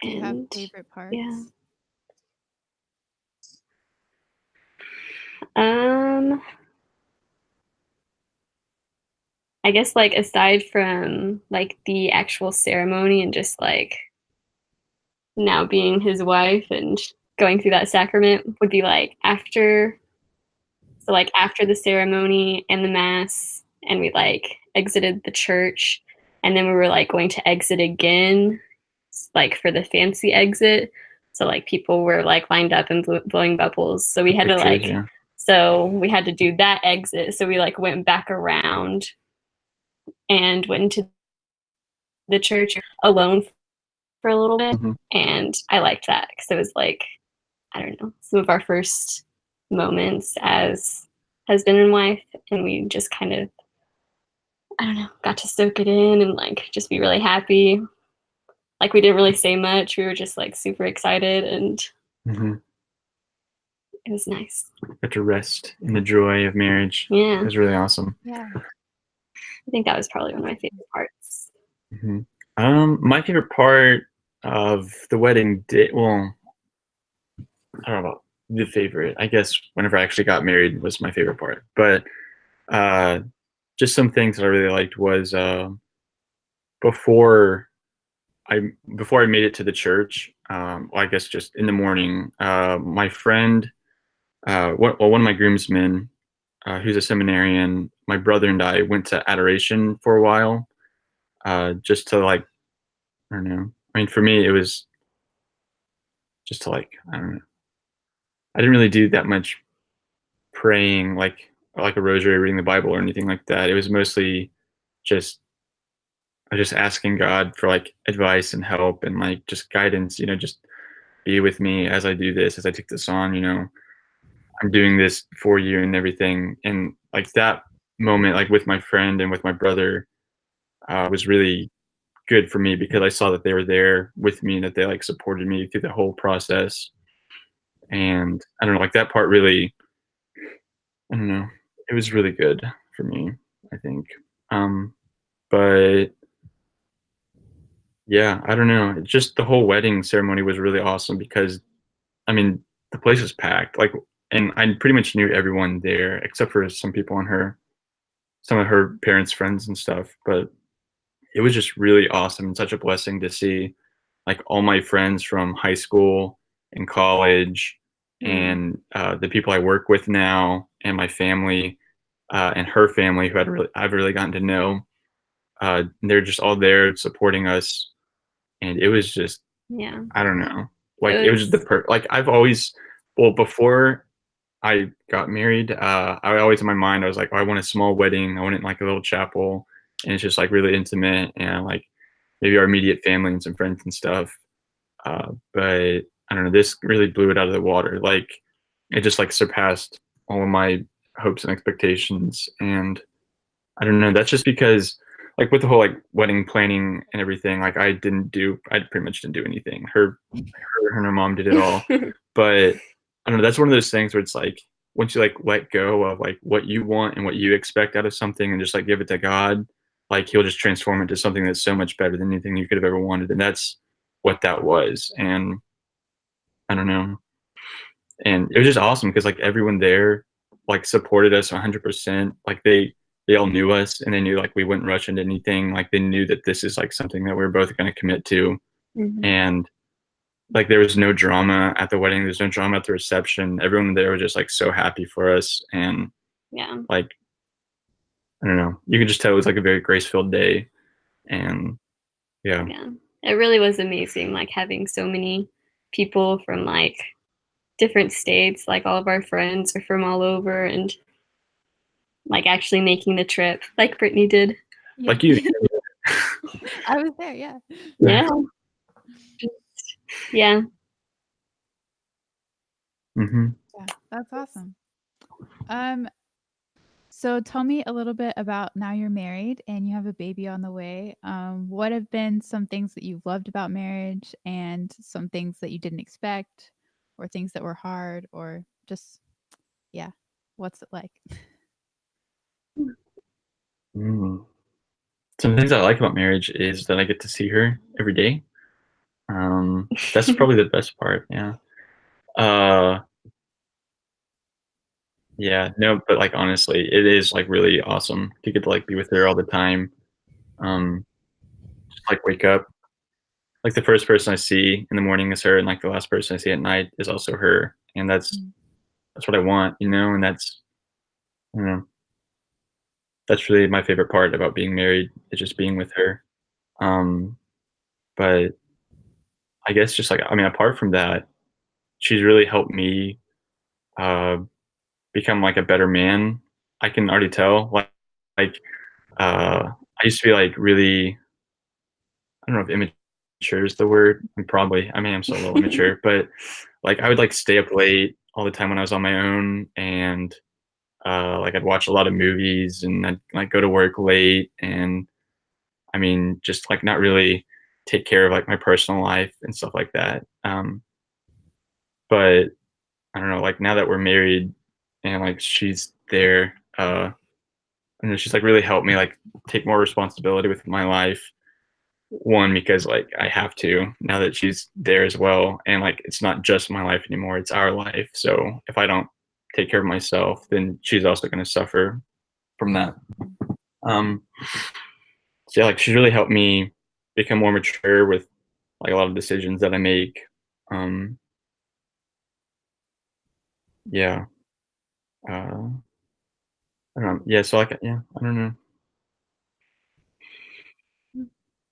S1: you have favorite parts?
S2: Yeah. I guess like aside from like the actual ceremony and just like now being his wife and going through that sacrament would be like after the ceremony and the mass, and we like exited the church, and then we were like going to exit again, like for the fancy exit. So like people were like lined up and blowing bubbles. So we had to like, so we had to do that exit. So we like went back around and went into the church alone for a little bit. And I liked that because it was like, I don't know, some of our first moments as husband and wife, and we just kind of, I don't know, got to soak it in and like just be really happy. Like we didn't really say much. We were just like super excited, and it was nice.
S3: Got to rest in the joy of marriage.
S2: Yeah.
S3: It was really awesome.
S2: Yeah. I think that was probably one of my favorite parts.
S3: My favorite part of the wedding day, well, I don't know about the favorite. I guess whenever I actually got married was my favorite part. But just some things that I really liked was before I made it to the church. Well, I guess just in the morning, my friend, one of my groomsmen, who's a seminarian, my brother and I went to adoration for a while, just to like, I don't know. I mean, for me, it was just to like, I don't know. I didn't really do that much praying, like a rosary, reading the Bible, or anything like that. It was mostly just I was just asking God for like advice and help and like just guidance. Just be with me as I do this, as I take this on. I'm doing this for you and everything. And like that moment, like with my friend and with my brother, was really good for me because I saw that they were there with me and that they like supported me through the whole process. And I don't know, like that part really, I don't know, it was really good for me, I think. But yeah, I don't know. Just the whole wedding ceremony was really awesome because, I mean, the place was packed. Like, and I pretty much knew everyone there except for some people on some of her parents' friends and stuff. But it was just really awesome and such a blessing to see like all my friends from high school and college and the people I work with now and my family and her family who I've really gotten to know. they're just all there supporting us, and it was just,
S2: Yeah.
S3: I don't know, like it was just like I've always, well, before I got married, I always in my mind I was like, oh, I want a small wedding. I want it in like a little chapel, and it's just like really intimate and like maybe our immediate family and some friends and stuff. But I don't know, this really blew it out of the water. Like it just like surpassed all of my hopes and expectations. And I don't know, that's just because like with the whole like wedding planning and everything, like I pretty much didn't do anything. Her and her mom did it all. But I don't know, that's one of those things where it's like once you like let go of like what you want and what you expect out of something and just like give it to God, like he'll just transform it to something that's so much better than anything you could have ever wanted. And that's what that was. And I don't know. And it was just awesome because like everyone there like supported us 100%. Like they all knew us and they knew like we wouldn't rush into anything. Like they knew that this is like something that we are both going to commit to.
S2: Mhm.
S3: And like there was no drama at the wedding. There's no drama at the reception. Everyone there was just like so happy for us. And
S2: Yeah.
S3: like, I don't know, you could just tell it was like a very grace filled day. And yeah.
S2: Yeah. It really was amazing, like having so many people from like different states, like all of our friends are from all over, and like actually making the trip like Brittany did.
S1: Yeah.
S3: Like you.
S1: I was there, yeah.
S2: Yeah. Yeah.
S3: Mm-hmm.
S1: Yeah, that's awesome. So tell me a little bit about now you're married and you have a baby on the way. What have been some things that you've loved about marriage and some things that you didn't expect or things that were hard or just, yeah, what's it like?
S3: Mm. Some things I like about marriage is that I get to see her every day. That's probably the best part. Yeah. Uh, yeah, no, but like honestly, it is like really awesome to get to like be with her all the time. Um, just like wake up, like the first person I see in the morning is her, and like the last person I see at night is also her, and
S1: Mm.
S3: that's what I want, you know, and that's, you know, that's really my favorite part about being married is just being with her. Um, but I guess just like I mean, apart from that, she's really helped me uh become like a better man. I can already tell. Like I used to be like really, I don't know if immature is the word. Probably. I mean, I'm still a little immature, but like I would like stay up late all the time when I was on my own, and like I'd watch a lot of movies, and I'd like go to work late, and I mean, just like not really take care of like my personal life and stuff like that. But I don't know, like now that we're married and like she's there, and then she's like really helped me like take more responsibility with my life. One, because like I have to now that she's there as well, and like it's not just my life anymore; it's our life. So if I don't take care of myself, then she's also going to suffer from that. Um, so yeah, like she's really helped me become more mature with like a lot of decisions that I make. Um, yeah, uh, I don't know. Yeah, so like yeah, I don't know.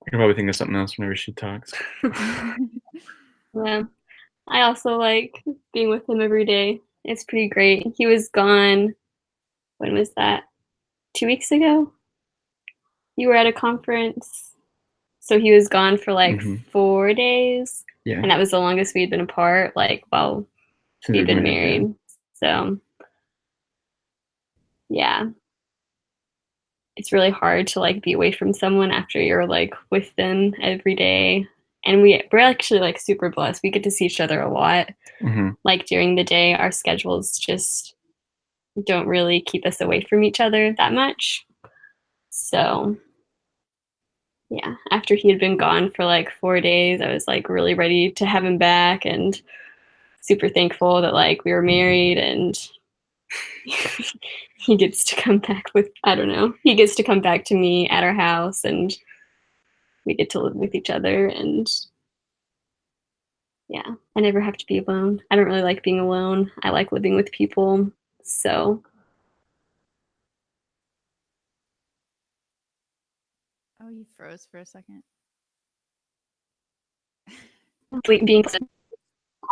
S3: I can probably think of something else whenever she talks.
S2: Yeah. I also like being with him every day. It's pretty great. He was gone, when was that? 2 weeks ago? You were at a conference. So he was gone for like
S3: Hmm.
S2: 4 days.
S3: Yeah,
S2: And that was the longest we'd been apart, like while
S3: since
S2: we'd
S3: we've
S2: been
S3: married. Yeah.
S2: married. So yeah. It's really hard to like be away from someone after you're like with them every day. And we're actually like super blessed. We get to see each other a lot.
S3: Hmm.
S2: Like during the day, our schedules just don't really keep us away from each other that much. So yeah, after he had been gone for like 4 days, I was like really ready to have him back and super thankful that like we were married and he gets to come back with, I don't know, he gets to come back to me at our house and we get to live with each other. And yeah, I never have to be alone. I don't really like being alone. I like living with people. So
S1: Oh, you froze for a second.
S2: Being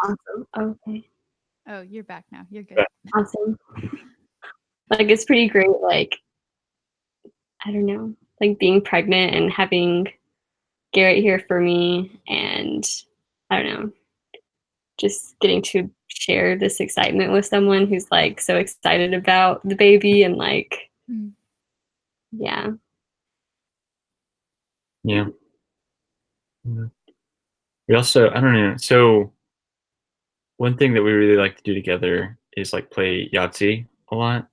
S2: awesome. Okay.
S1: Oh, you're back now. You're good.
S2: Awesome. Like, it's pretty great, like, I don't know, like being pregnant and having Garrett here for me, and I don't know, just getting to share this excitement with someone who's like so excited about the baby and like, yeah.
S3: Yeah. We also, I don't know. So one thing that we really like to do together is like play Yahtzee a lot.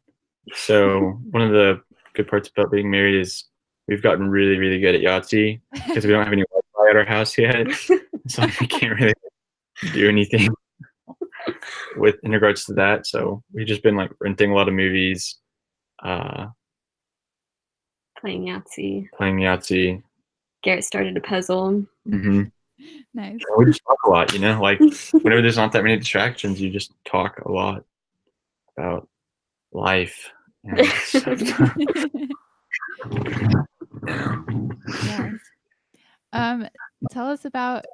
S3: So one of the good parts about being married is we've gotten really, really good at Yahtzee because we don't have any Wi-Fi at our house yet. So we can't really do anything with in regards to that. So we've just been like renting a lot of movies,
S2: Playing Yahtzee.
S3: playing Yahtzee.
S2: Garrett started a puzzle.
S3: Mm-hmm.
S1: Nice.
S3: We just talk a lot, you know, like whenever there's not that many distractions, you just talk a lot about life and stuff.
S1: Yeah. Tell us about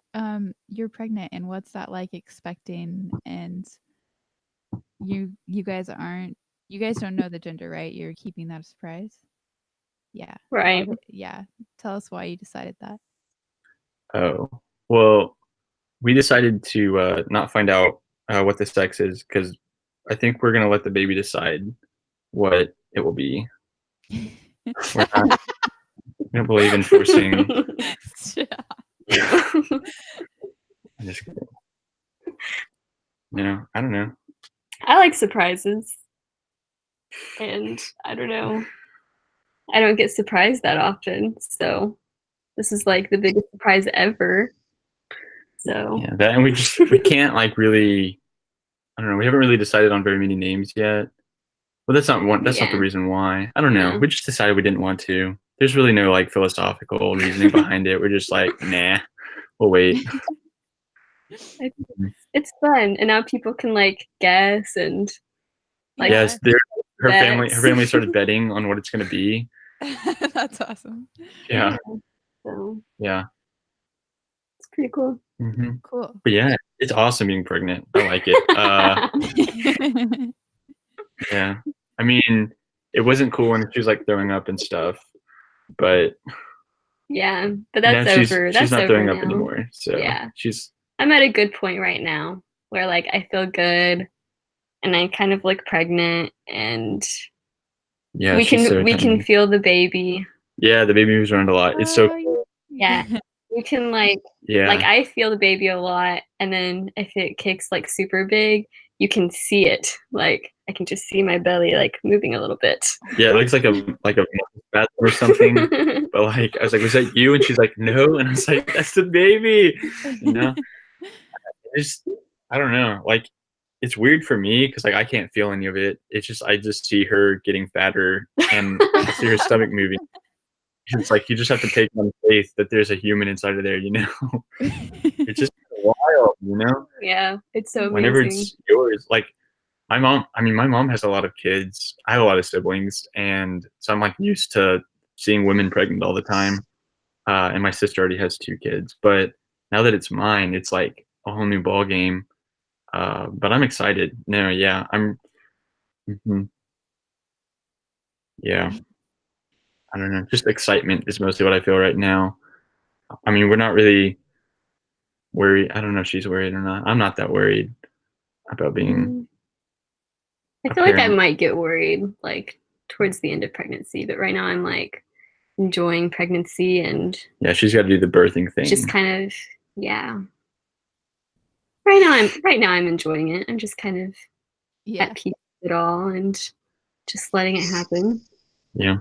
S1: you're pregnant and what's that like expecting, and you guys don't know the gender, right? You're keeping that a surprise. Yeah.
S2: Right.
S1: Yeah. Tell us why you decided that.
S3: Oh, well, we decided to not find out what the sex is because I think we're gonna let the baby decide what it will be. We don't believe in forcing. I'm just kidding. No, I don't know.
S2: I like surprises. And I don't know. I don't get surprised that often. So this is like the biggest surprise ever. So
S3: Yeah, that, and we can't like really, I don't know, we haven't really decided on very many names yet. Well, that's not the reason why. I don't know.
S2: Yeah.
S3: We just decided we didn't want to. There's really no like philosophical reasoning behind it. We're just like, nah, we'll wait.
S2: It's fun, and now people can like guess and like.
S3: Yes, her family started betting on what it's gonna be.
S1: That's awesome.
S3: Yeah.
S2: So
S3: Yeah.
S2: it's pretty cool.
S3: Mm-hmm.
S1: Cool.
S3: But yeah, it's awesome being pregnant. I like it. Yeah. I mean, it wasn't cool when she was like throwing up and stuff, but
S2: yeah, but that's
S3: now
S2: over.
S3: She's not throwing up
S2: now.
S3: anymore. So
S2: yeah,
S3: she's.
S2: I'm at a good point right now where like I feel good, and I kind of look pregnant, and
S3: Yeah,
S2: we can feel the baby.
S3: Yeah, the baby moves around a lot. It's so cool.
S2: Yeah. We can like I feel the baby a lot, and then if it kicks like super big, you can see it. Like I can just see my belly like moving a little bit.
S3: Yeah, it looks like a bathroom or something. But like I was like, was that you? And she's like, no. And I was like, that's the baby. You know? I don't know. Like it's weird for me because like I can't feel any of it. It's just I just see her getting fatter and I see her stomach moving. It's like you just have to take on faith that there's a human inside of there, you know. It's just wild, you know.
S2: Yeah, it's so amazing.
S3: Whenever it's yours, like my mom has a lot of kids. I have a lot of siblings, and so I'm like used to seeing women pregnant all the time. And my sister already has 2 kids, but now that it's mine, it's like a whole new ball game. But I'm excited. No, yeah, yeah. I don't know. Just excitement is mostly what I feel right now. I mean, we're not really worried. I don't know if she's worried or not. I'm not that worried about being.
S2: I feel like I might get worried like towards the end of pregnancy, but right now I'm like enjoying pregnancy and.
S3: Yeah, she's got to do the birthing thing.
S2: Just kind of, yeah. Right now I'm enjoying it. I'm just kind of at peace with it all and just letting it happen.
S3: Yeah.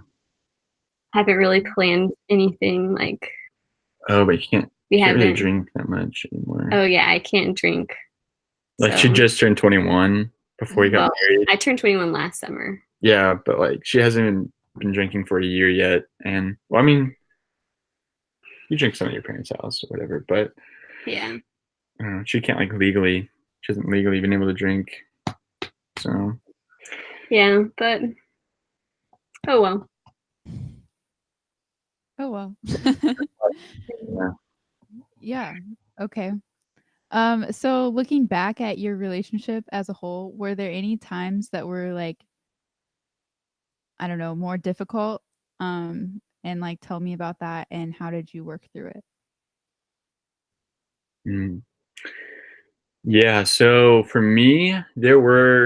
S2: Haven't really planned anything like.
S3: Oh, but you can't
S2: haven't
S3: really drink that much anymore.
S2: Oh yeah, I can't drink.
S3: Like she just turned 21 before we got married.
S2: I turned 21 last summer.
S3: Yeah, but like she hasn't been drinking for a year yet, and well, I mean, you drink some at your parents' house or whatever, but
S2: yeah,
S3: I don't know, she can't like legally. She hasn't legally been able to drink, so.
S2: Yeah, but oh well.
S1: Oh, well.
S3: Yeah.
S1: Yeah. Okay. So looking back at your relationship as a whole, were there any times that were like, I don't know, more difficult? And like tell me about that and how did you work through it?
S3: Mm. Yeah, so for me, the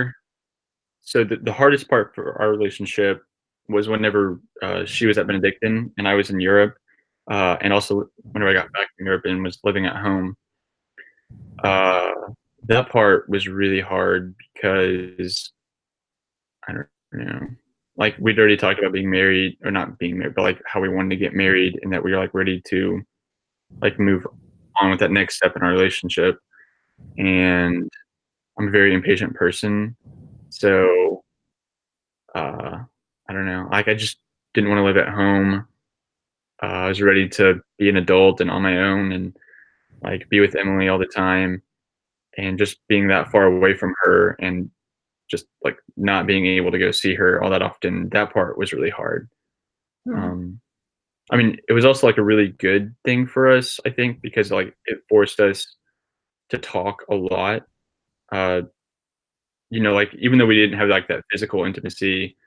S3: hardest part for our relationship was whenever, she was at Benedictine and I was in Europe, and also whenever I got back from Europe and was living at home. Uh, that part was really hard because I don't know, like, we'd already talked about being married or not being married, but, like, how we wanted to get married and that we were, like, ready to, like, move on with that next step in our relationship, and I'm a very impatient person, so, uh, I don't know, like, I just didn't wanna live at home. I was ready to be an adult and on my own and, like, be with Emily all the time, and just being that far away from her and just, like, not being able to go see her all that often, that part was really hard.
S2: Mm.
S3: Um, I mean, it was also, like, a really good thing for us, I think, because, like, it forced us to talk a lot, uh, like, even though we didn't have, like, that physical intimacy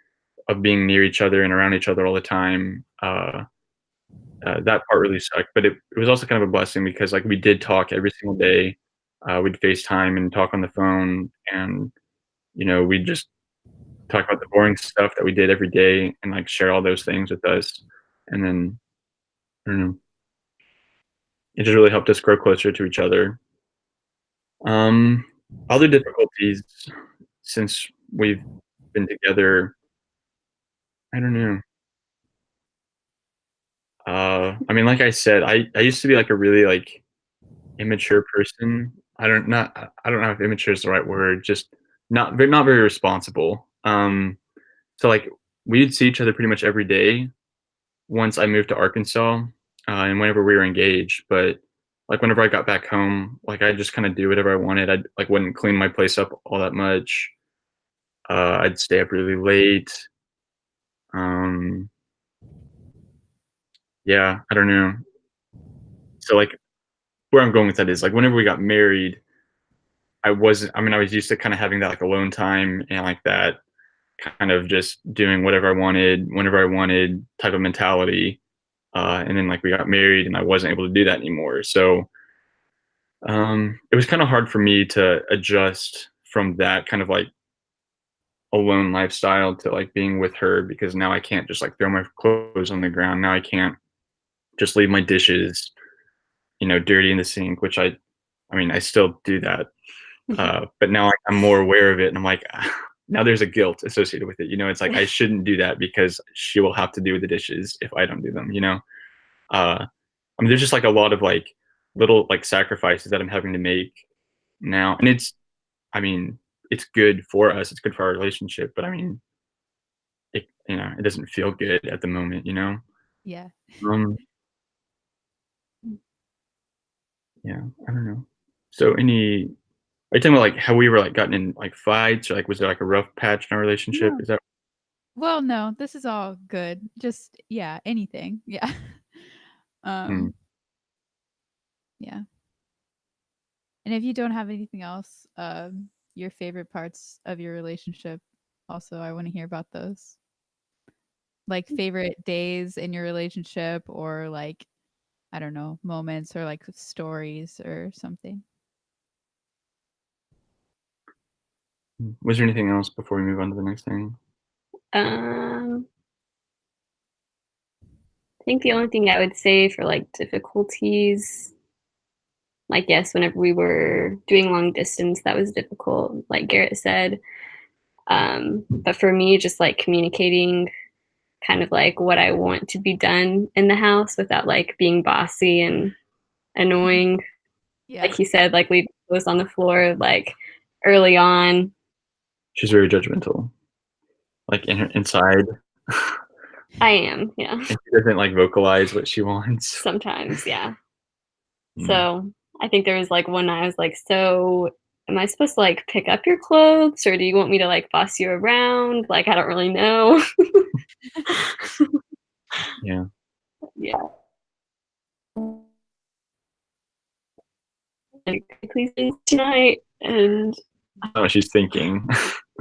S3: of being near each other and around each other all the time, that part really sucked, but it was also kind of a blessing because, like, we did talk every single day. We'd FaceTime and talk on the phone, and, we'd just talk about the boring stuff that we did every day and, like, share all those things with us, and then, I don't know, it just really helped us grow closer to each other. Um, Other difficulties since we've been together, I don't know. I mean, like I said, I used to be, like, a really, like, immature person. I don't know if immature is the right word, just not very responsible. So, like, we'd see each other pretty much every day once I moved to Arkansas, and whenever we were engaged, but, like, whenever I got back home, like, I'd just kinda do whatever I wanted. Like, wouldn't clean my place up all that much. I'd stay up really late. Um, yeah, I don't know. So, like, where I'm going with that is, like, whenever we got married, I was used to kinda having that, like, alone time and, like, that kind of just doing whatever I wanted, whenever I wanted type of mentality, and then, like, we got married and I wasn't able to do that anymore, so, it was kinda hard for me to adjust from that kind of, like, alone lifestyle to, like, being with her because now I can't just, like, throw my clothes on the ground. Now I can't just leave my dishes, dirty in the sink, which I mean, I still do that. But now, like, I'm more aware of it, and I'm like, now there's a guilt associated with it. It's like I shouldn't do that because she will have to do the dishes if I don't do them. I mean, there's just like a lot of like little like sacrifices that I'm having to make now, and I mean, it's good for us. It's good for our relationship, but I mean, it doesn't feel good at the moment.
S1: Yeah.
S3: Um, yeah, I don't know. So, are you talking about like how we were like gotten in like fights, or like was there like a rough patch in our relationship?
S1: No.
S3: Is that?
S1: Well, no, this is all good. Just yeah, anything. Yeah.
S3: Hmm.
S1: Um, yeah. And if you don't have anything else, your favorite parts of your relationship, also, I want to hear about those. Like favorite days in your relationship or like, I don't know, moments or like stories or something.
S3: Was there anything else before we move on to the next thing?
S2: Um, I think the only thing I would say for, like, difficulties, like, yes, whenever we were doing long distance, that was difficult, like Garrett said. But for me, just, like, communicating kind of, like, what I want to be done in the house without, like, being bossy and annoying.
S1: Yeah.
S2: Like he said, like, leave clothes on the floor, like, early on.
S3: She's very judgmental, like inside,
S2: I am, yeah,
S3: and she doesn't like vocalize what she wants.
S2: sometimes, yeah.
S3: Mm.
S2: So, I think there was, like, one night I was like, "So, am I supposed to, like, pick up your clothes, or do you want me to, like, boss you around? Like, I don't really know."
S3: Yeah.
S2: Yeah. Like, please tonight, and
S3: Oh, she's thinking.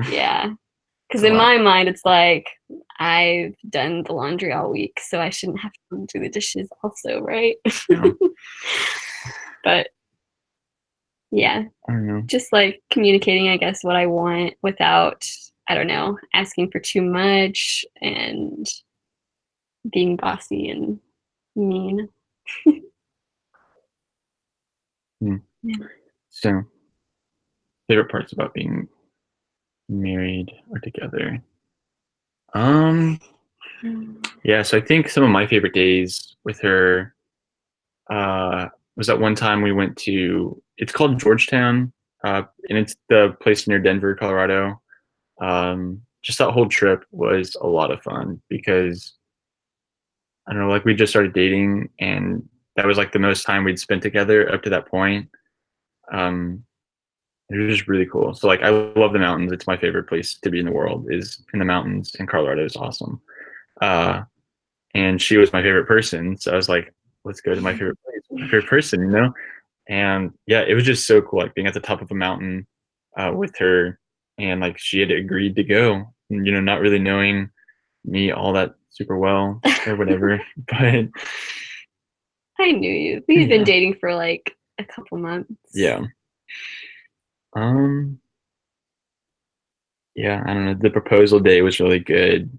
S2: yeah, because in my mind it's like I've done the laundry all week, so I shouldn't have to do the dishes also, right?
S3: Yeah.
S2: But yeah,
S3: I don't know.
S2: just like communicating, I guess, what I want without, I don't know, asking for too much and being bossy and mean. Yeah.
S3: So, favorite parts about being married or together. Yeah, so I think some of my favorite days with her was that one time we went to, it's called Georgetown, and it's the place near Denver, Colorado. Just that whole trip was a lot of fun because I don't know, like we just started dating and that was like the most time we'd spent together up to that point. Um, it was just really cool. So like I love the mountains. It's my favorite place to be in the world is in the mountains, and Colorado is awesome. Uh, and she was my favorite person. So I was like, let's go to my favorite place, my favorite person, you know? And yeah, it was just so cool, like being at the top of a mountain with her, and like she had agreed to go, and, you know, not really knowing me all that super well or whatever. But
S2: I knew you. We've been dating for like a couple months.
S3: yeah. Um, yeah, I don't know. The proposal day was really good.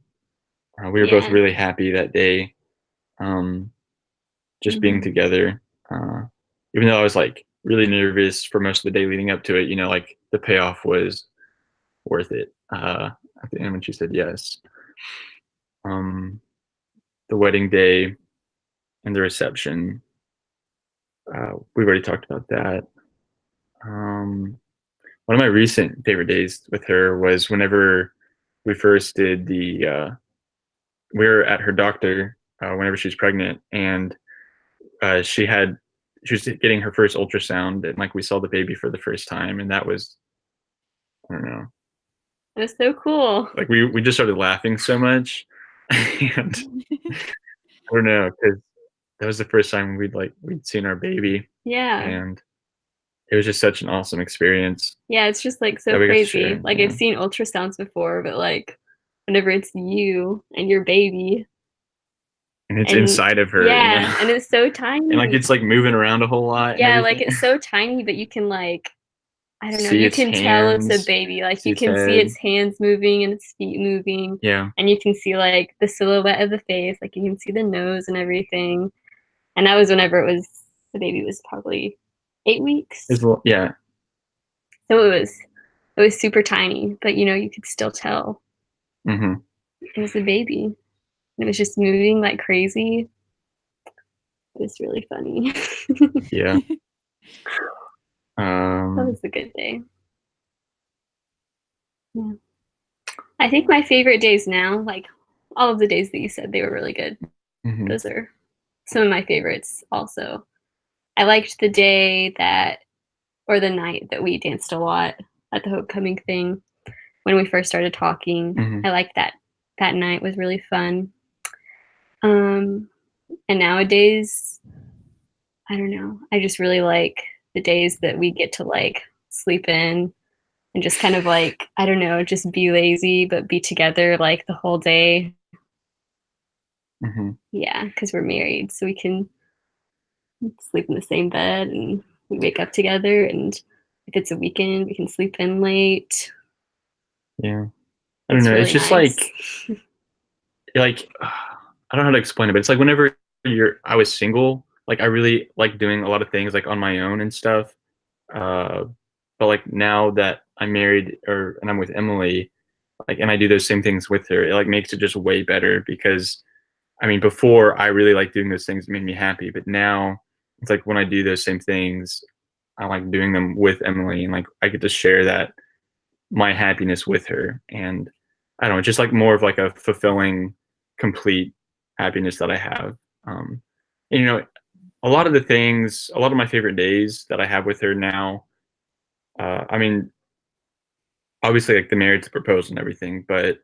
S3: We were both
S2: Yeah.
S3: really happy that day. Just being together. Even though I was like really nervous for most of the day leading up to it, you know, like the payoff was worth it. At the end when she said yes. Um, the wedding day and the reception. We've already talked about that. One of my recent favorite days with her was whenever we first did we were at her doctor whenever she was pregnant, and she was getting her first ultrasound, and like we saw the baby for the first time, and that was, I don't know,
S2: It was so cool.
S3: like we just started laughing so much, and I don't know, because that was the first time we'd seen our baby,
S2: Yeah.
S3: and it was just such an awesome experience
S2: Yeah, it's just like so
S3: that we got to
S2: crazy.
S3: share.
S2: Like
S3: Yeah.
S2: I've seen ultrasounds before, but like whenever it's you and your baby,
S3: And it's
S2: and
S3: inside of her,
S2: yeah,
S3: you know?
S2: and it's so tiny.
S3: And like it's like moving around a whole lot. And
S2: Yeah, like
S3: everything.
S2: it's so tiny, but you can like, I don't know,
S3: See
S2: you
S3: its
S2: can tell it's a
S3: hands,
S2: baby. Like
S3: see
S2: you
S3: its
S2: can see
S3: head.
S2: its hands moving and its feet moving.
S3: Yeah.
S2: And you can see like the silhouette of the face, like you can see the nose and everything. And that was whenever the baby was probably 8 weeks.
S3: Yeah.
S2: So it was super tiny, but you know, you could still tell it was a baby. It was just moving like crazy. It was really funny.
S3: Yeah.
S2: That was a good day. Yeah. I think my favorite days now, like all of the days that you said, they were really good. Those are some of my favorites also. I liked the day or the night that we danced a lot at the homecoming thing when we first started talking. I liked that night was really fun. And nowadays, I don't know. I just really like the days that we get to like sleep in and just kind of like, I don't know, just be lazy but be together like the whole day. Yeah, because we're married, so we can sleep in the same bed and we wake up together. And if it's a weekend, we can sleep in late.
S3: Yeah. I don't know.
S2: Really
S3: It's just
S2: nice.
S3: like I don't know how to explain it, but it's like whenever I was single, like I really like doing a lot of things like on my own and stuff. But like now that I'm married and I'm with Emily, like and I do those same things with her, it like makes it just way better because I mean before I really like doing those things that made me happy, but now it's like when I do those same things, I like doing them with Emily and like I get to share that my happiness with her, and I don't know, just like more of like a fulfilling, complete happiness that I have. And, you know, a lot of my favorite days that I have with her now. I mean, obviously like the marriage proposal and everything, but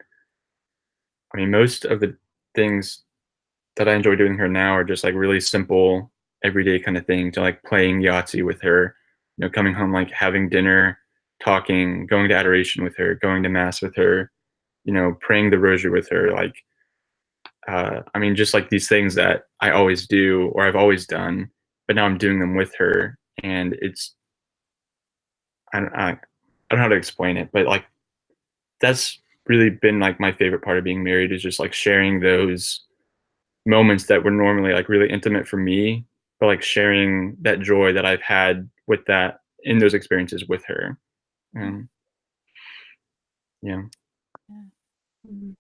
S3: I mean most of the things that I enjoy doing with her now are just like really simple, everyday kind of things. So, like playing Yahtzee with her, coming home, like having dinner, talking, going to adoration with her, going to mass with her, praying the rosary with her. Like, I mean, just like these things that I always do or I've always done, but now I'm doing them with her, and I don't know how to explain it, but like that's really been like my favorite part of being married is just like sharing those moments that were normally like really intimate for me, but like sharing that joy that I've had with that in those experiences with her. Um, yeah.
S1: Yeah.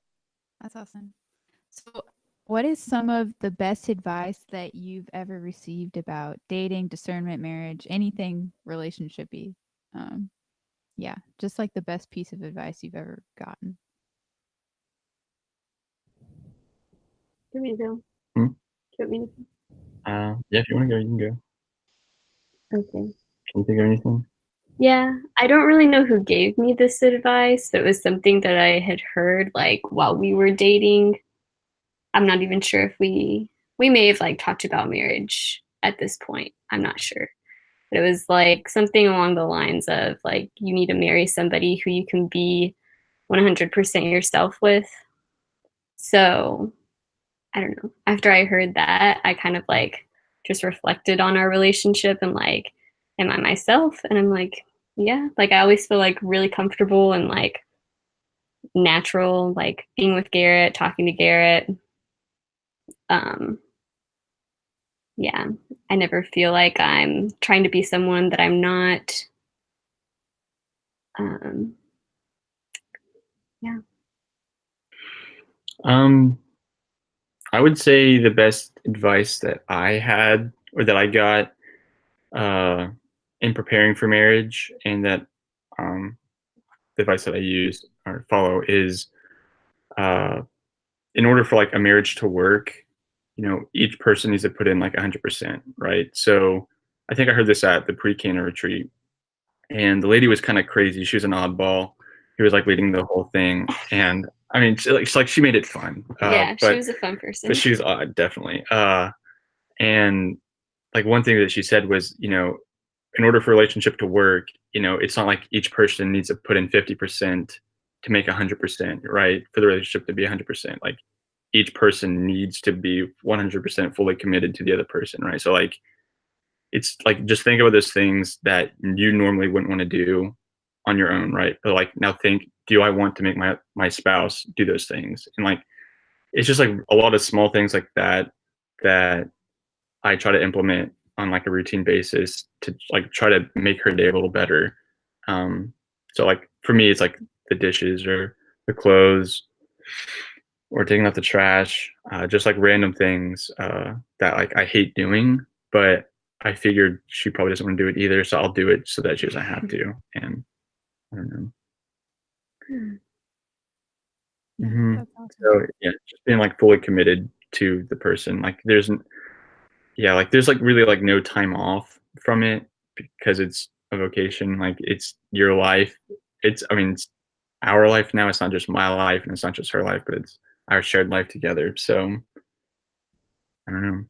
S1: That's awesome. So, what is some of the best advice that you've ever received about dating, discernment, marriage, anything relationshipy? Um, yeah, just like the best piece of advice you've ever gotten.
S2: Do you want me to go?
S3: Hmm?
S2: Do you want me to
S3: Yeah, if you want to go, you can go.
S2: go? Okay.
S3: Can you think of anything?
S2: Yeah, I don't really know who gave me this advice, but it was something that I had heard like while we were dating. I'm not even sure if we may have like talked about marriage at this point. I'm not sure. But it was like something along the lines of like you need to marry somebody who you can be 100% yourself with. So, I don't know. After I heard that, I kind of like just reflected on our relationship and like, am I myself? And I'm like, yeah, like I always feel like really comfortable and like natural, like being with Garrett, talking to Garrett. Um, yeah, I never feel like I'm trying to be someone that I'm not. Um, yeah.
S3: Um, I would say the best advice that I had or that I got uh, in preparing for marriage, and that um, the advice that I use or follow is uh, in order for like a marriage to work, each person needs to put in like 100%, right? So I think I heard this at the pre-Cana retreat, and the lady was kind of crazy. She was an oddball. He was like leading the whole thing, and I mean, she made it fun.
S2: Yeah, she
S3: But
S2: was a fun person.
S3: she was odd, definitely. And like one thing that she said was, in order for a relationship to work, it's not like each person needs to put in 50% to make 100%, right? For the relationship to be 100%. Like each person needs to be 100% fully committed to the other person, right? So like it's like just think about those things that you normally wouldn't want to do on your own, right? But like now think, do I want to make my spouse do those things? And like it's just like a lot of small things like that I try to implement on like a routine basis to like try to make her day a little better. So like for me, it's like the dishes or the clothes or taking out the trash, just like random things that like I hate doing, but I figured she probably doesn't want to do it either, so I'll do it so that she doesn't have to. And I don't know.
S1: Yeah,
S3: hmm
S1: that's awesome.
S3: So yeah, just being like fully committed to the person. Like there's like really like no time off from it because it's a vocation. Like it's your life. I mean, it's our life now. It's not just my life and it's not just her life, but it's our shared life together. So I don't know.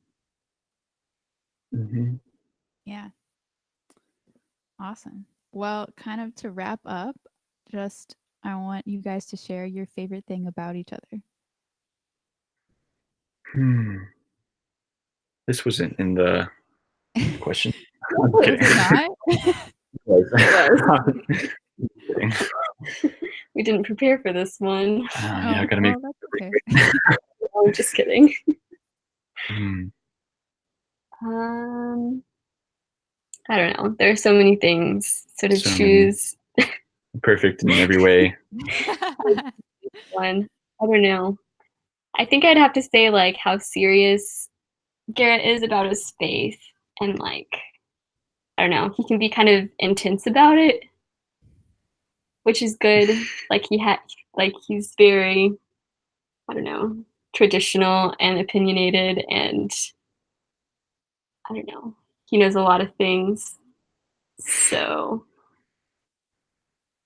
S3: hmm
S1: Yeah, awesome. Well, kind of to wrap up, just I want you guys to share your favorite thing about each other.
S3: Hmm. This wasn't in the question. I'm
S1: Was
S3: kidding.
S1: it not?
S2: It was.
S3: Kidding.
S2: We didn't prepare for this one.
S3: Yeah, I
S1: Oh,
S3: gotta make.
S1: well, that's okay.
S2: I'm just kidding.
S3: Hmm.
S2: Um, I don't know. There are so many things. So to
S3: So many
S2: choose
S3: perfect in every way.
S2: one, I don't know. I think I'd have to say like how serious Garrett is about his faith and like I don't know, he can be kind of intense about it, which is good. Like he's very, I don't know, traditional and opinionated and I don't know. He knows a lot of things. So,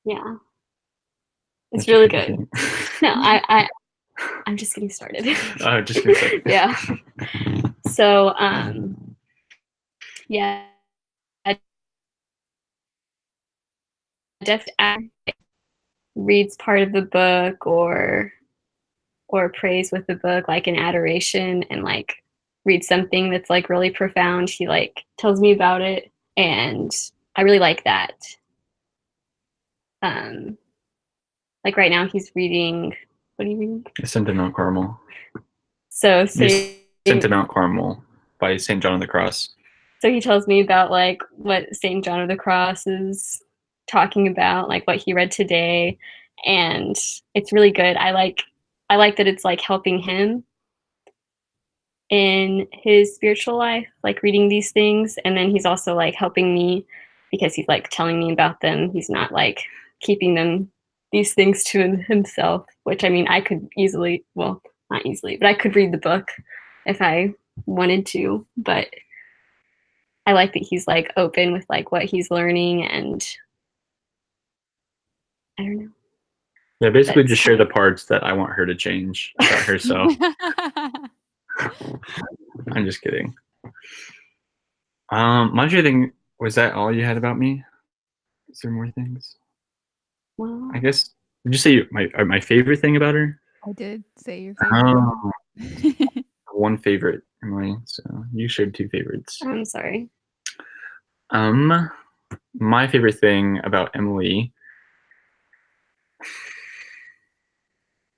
S2: yeah. It's
S3: That's your
S2: really
S3: favorite
S2: good.
S3: thing.
S2: No, I'm just getting started.
S3: Just getting started.
S2: Yeah. So, yeah, definitely reads part of the book or prays with the book, like in adoration, and like reads something that's like really profound. He like tells me about it, and I really like that. Like right now he's reading, what are you reading?
S3: Sent to Mount Carmel.
S2: So
S3: Sent to Mount Carmel by St. John of the Cross.
S2: So he tells me about like what St. John of the Cross is talking about, like what he read today, and it's really good. I like that it's like helping him in his spiritual life, like reading these things, and then he's also like helping me because he's like telling me about them. He's not like keeping these things to himself, which I mean I could easily, well, not easily, but I could read the book if I wanted to, but I like that he's like open with like what he's learning, and I don't know.
S3: Yeah, basically just share the parts that I want her to change about herself. I'm just kidding. My favorite thing, was that all you had about me? Is there more things?
S2: Well,
S3: I guess, did you say my favorite thing about her?
S1: I did say your favorite.
S3: One favorite, Emily. So you shared two favorites.
S2: I'm sorry.
S3: My favorite thing about Emily.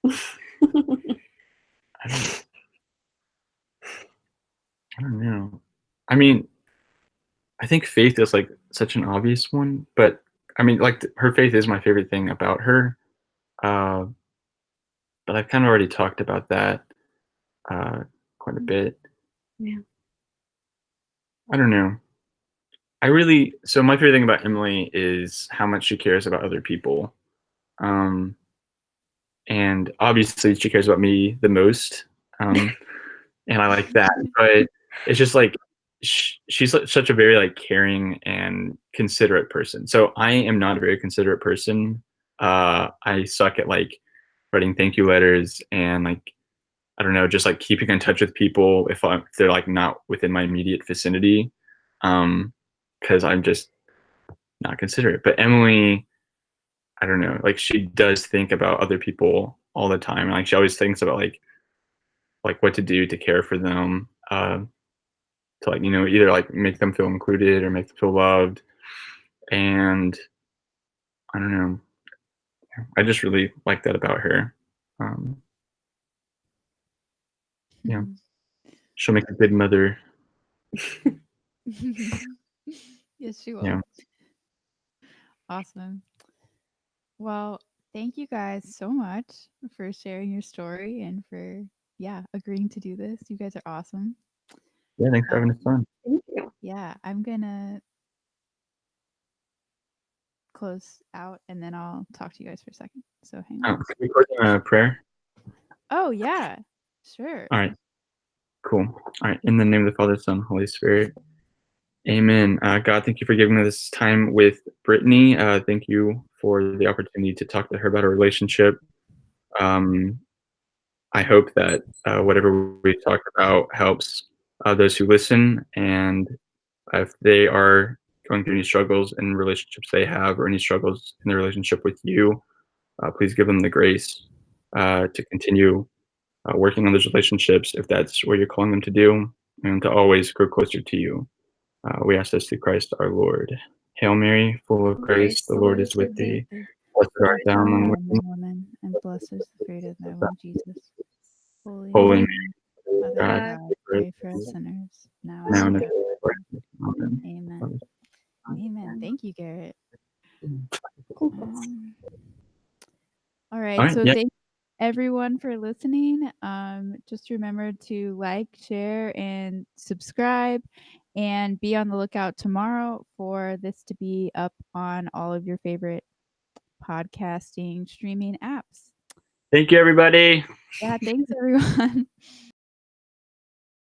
S3: I don't know. I mean, I think faith is like such an obvious one, but I mean, like her faith is my favorite thing about her. But I've kind of already talked about that quite a bit.
S2: Yeah.
S3: I don't know. So my favorite thing about Emily is how much she cares about other people. And obviously she cares about me the most. And I like that, but it's just like, she's such a very like caring and considerate person. So I am not a very considerate person. I suck at like writing thank you letters and like, I don't know, just like keeping in touch with people if they're like not within my immediate vicinity. Cause I'm just not considerate. But Emily, I don't know, like she does think about other people all the time. Like she always thinks about like what to do to care for them, to like, either like make them feel included or make them feel loved. And I don't know, I just really like that about her. Yeah, she'll make a good mother.
S1: Yes, she will.
S3: Yeah.
S1: Awesome. Well, thank you guys so much for sharing your story and for agreeing to do this. You guys are awesome.
S3: Yeah, thanks for having us on.
S2: Thank you.
S1: Yeah, I'm gonna close out and then I'll talk to you guys for a second. So hang on.
S3: Can we close in a prayer?
S1: Oh yeah, sure.
S3: All right. Cool. All right. In the name of the Father, Son, Holy Spirit. Amen. God, thank you for giving me this time with Brittany. Thank you for the opportunity to talk to her about our relationship. I hope that whatever we talked about helps those who listen. And if they are going through any struggles in relationships they have or any struggles in their relationship with you, please give them the grace to continue working on those relationships if that's what you're calling them to do, and to always grow closer to you. We ask this through Christ our Lord. Hail Mary, full of grace, the Lord is with thee. Blessed art thou among
S1: women, and blessed is the fruit of thy womb, Jesus. Holy
S3: Mary,
S1: Mother of God, pray for us sinners, now and at the hour of our death. Amen. Amen. Thank you, Garrett. All right. So thank everyone for listening. Just remember to like, share, and subscribe, and be on the lookout tomorrow for this to be up on all of your favorite podcasting streaming apps.
S3: Thank you, everybody.
S1: Yeah, thanks everyone.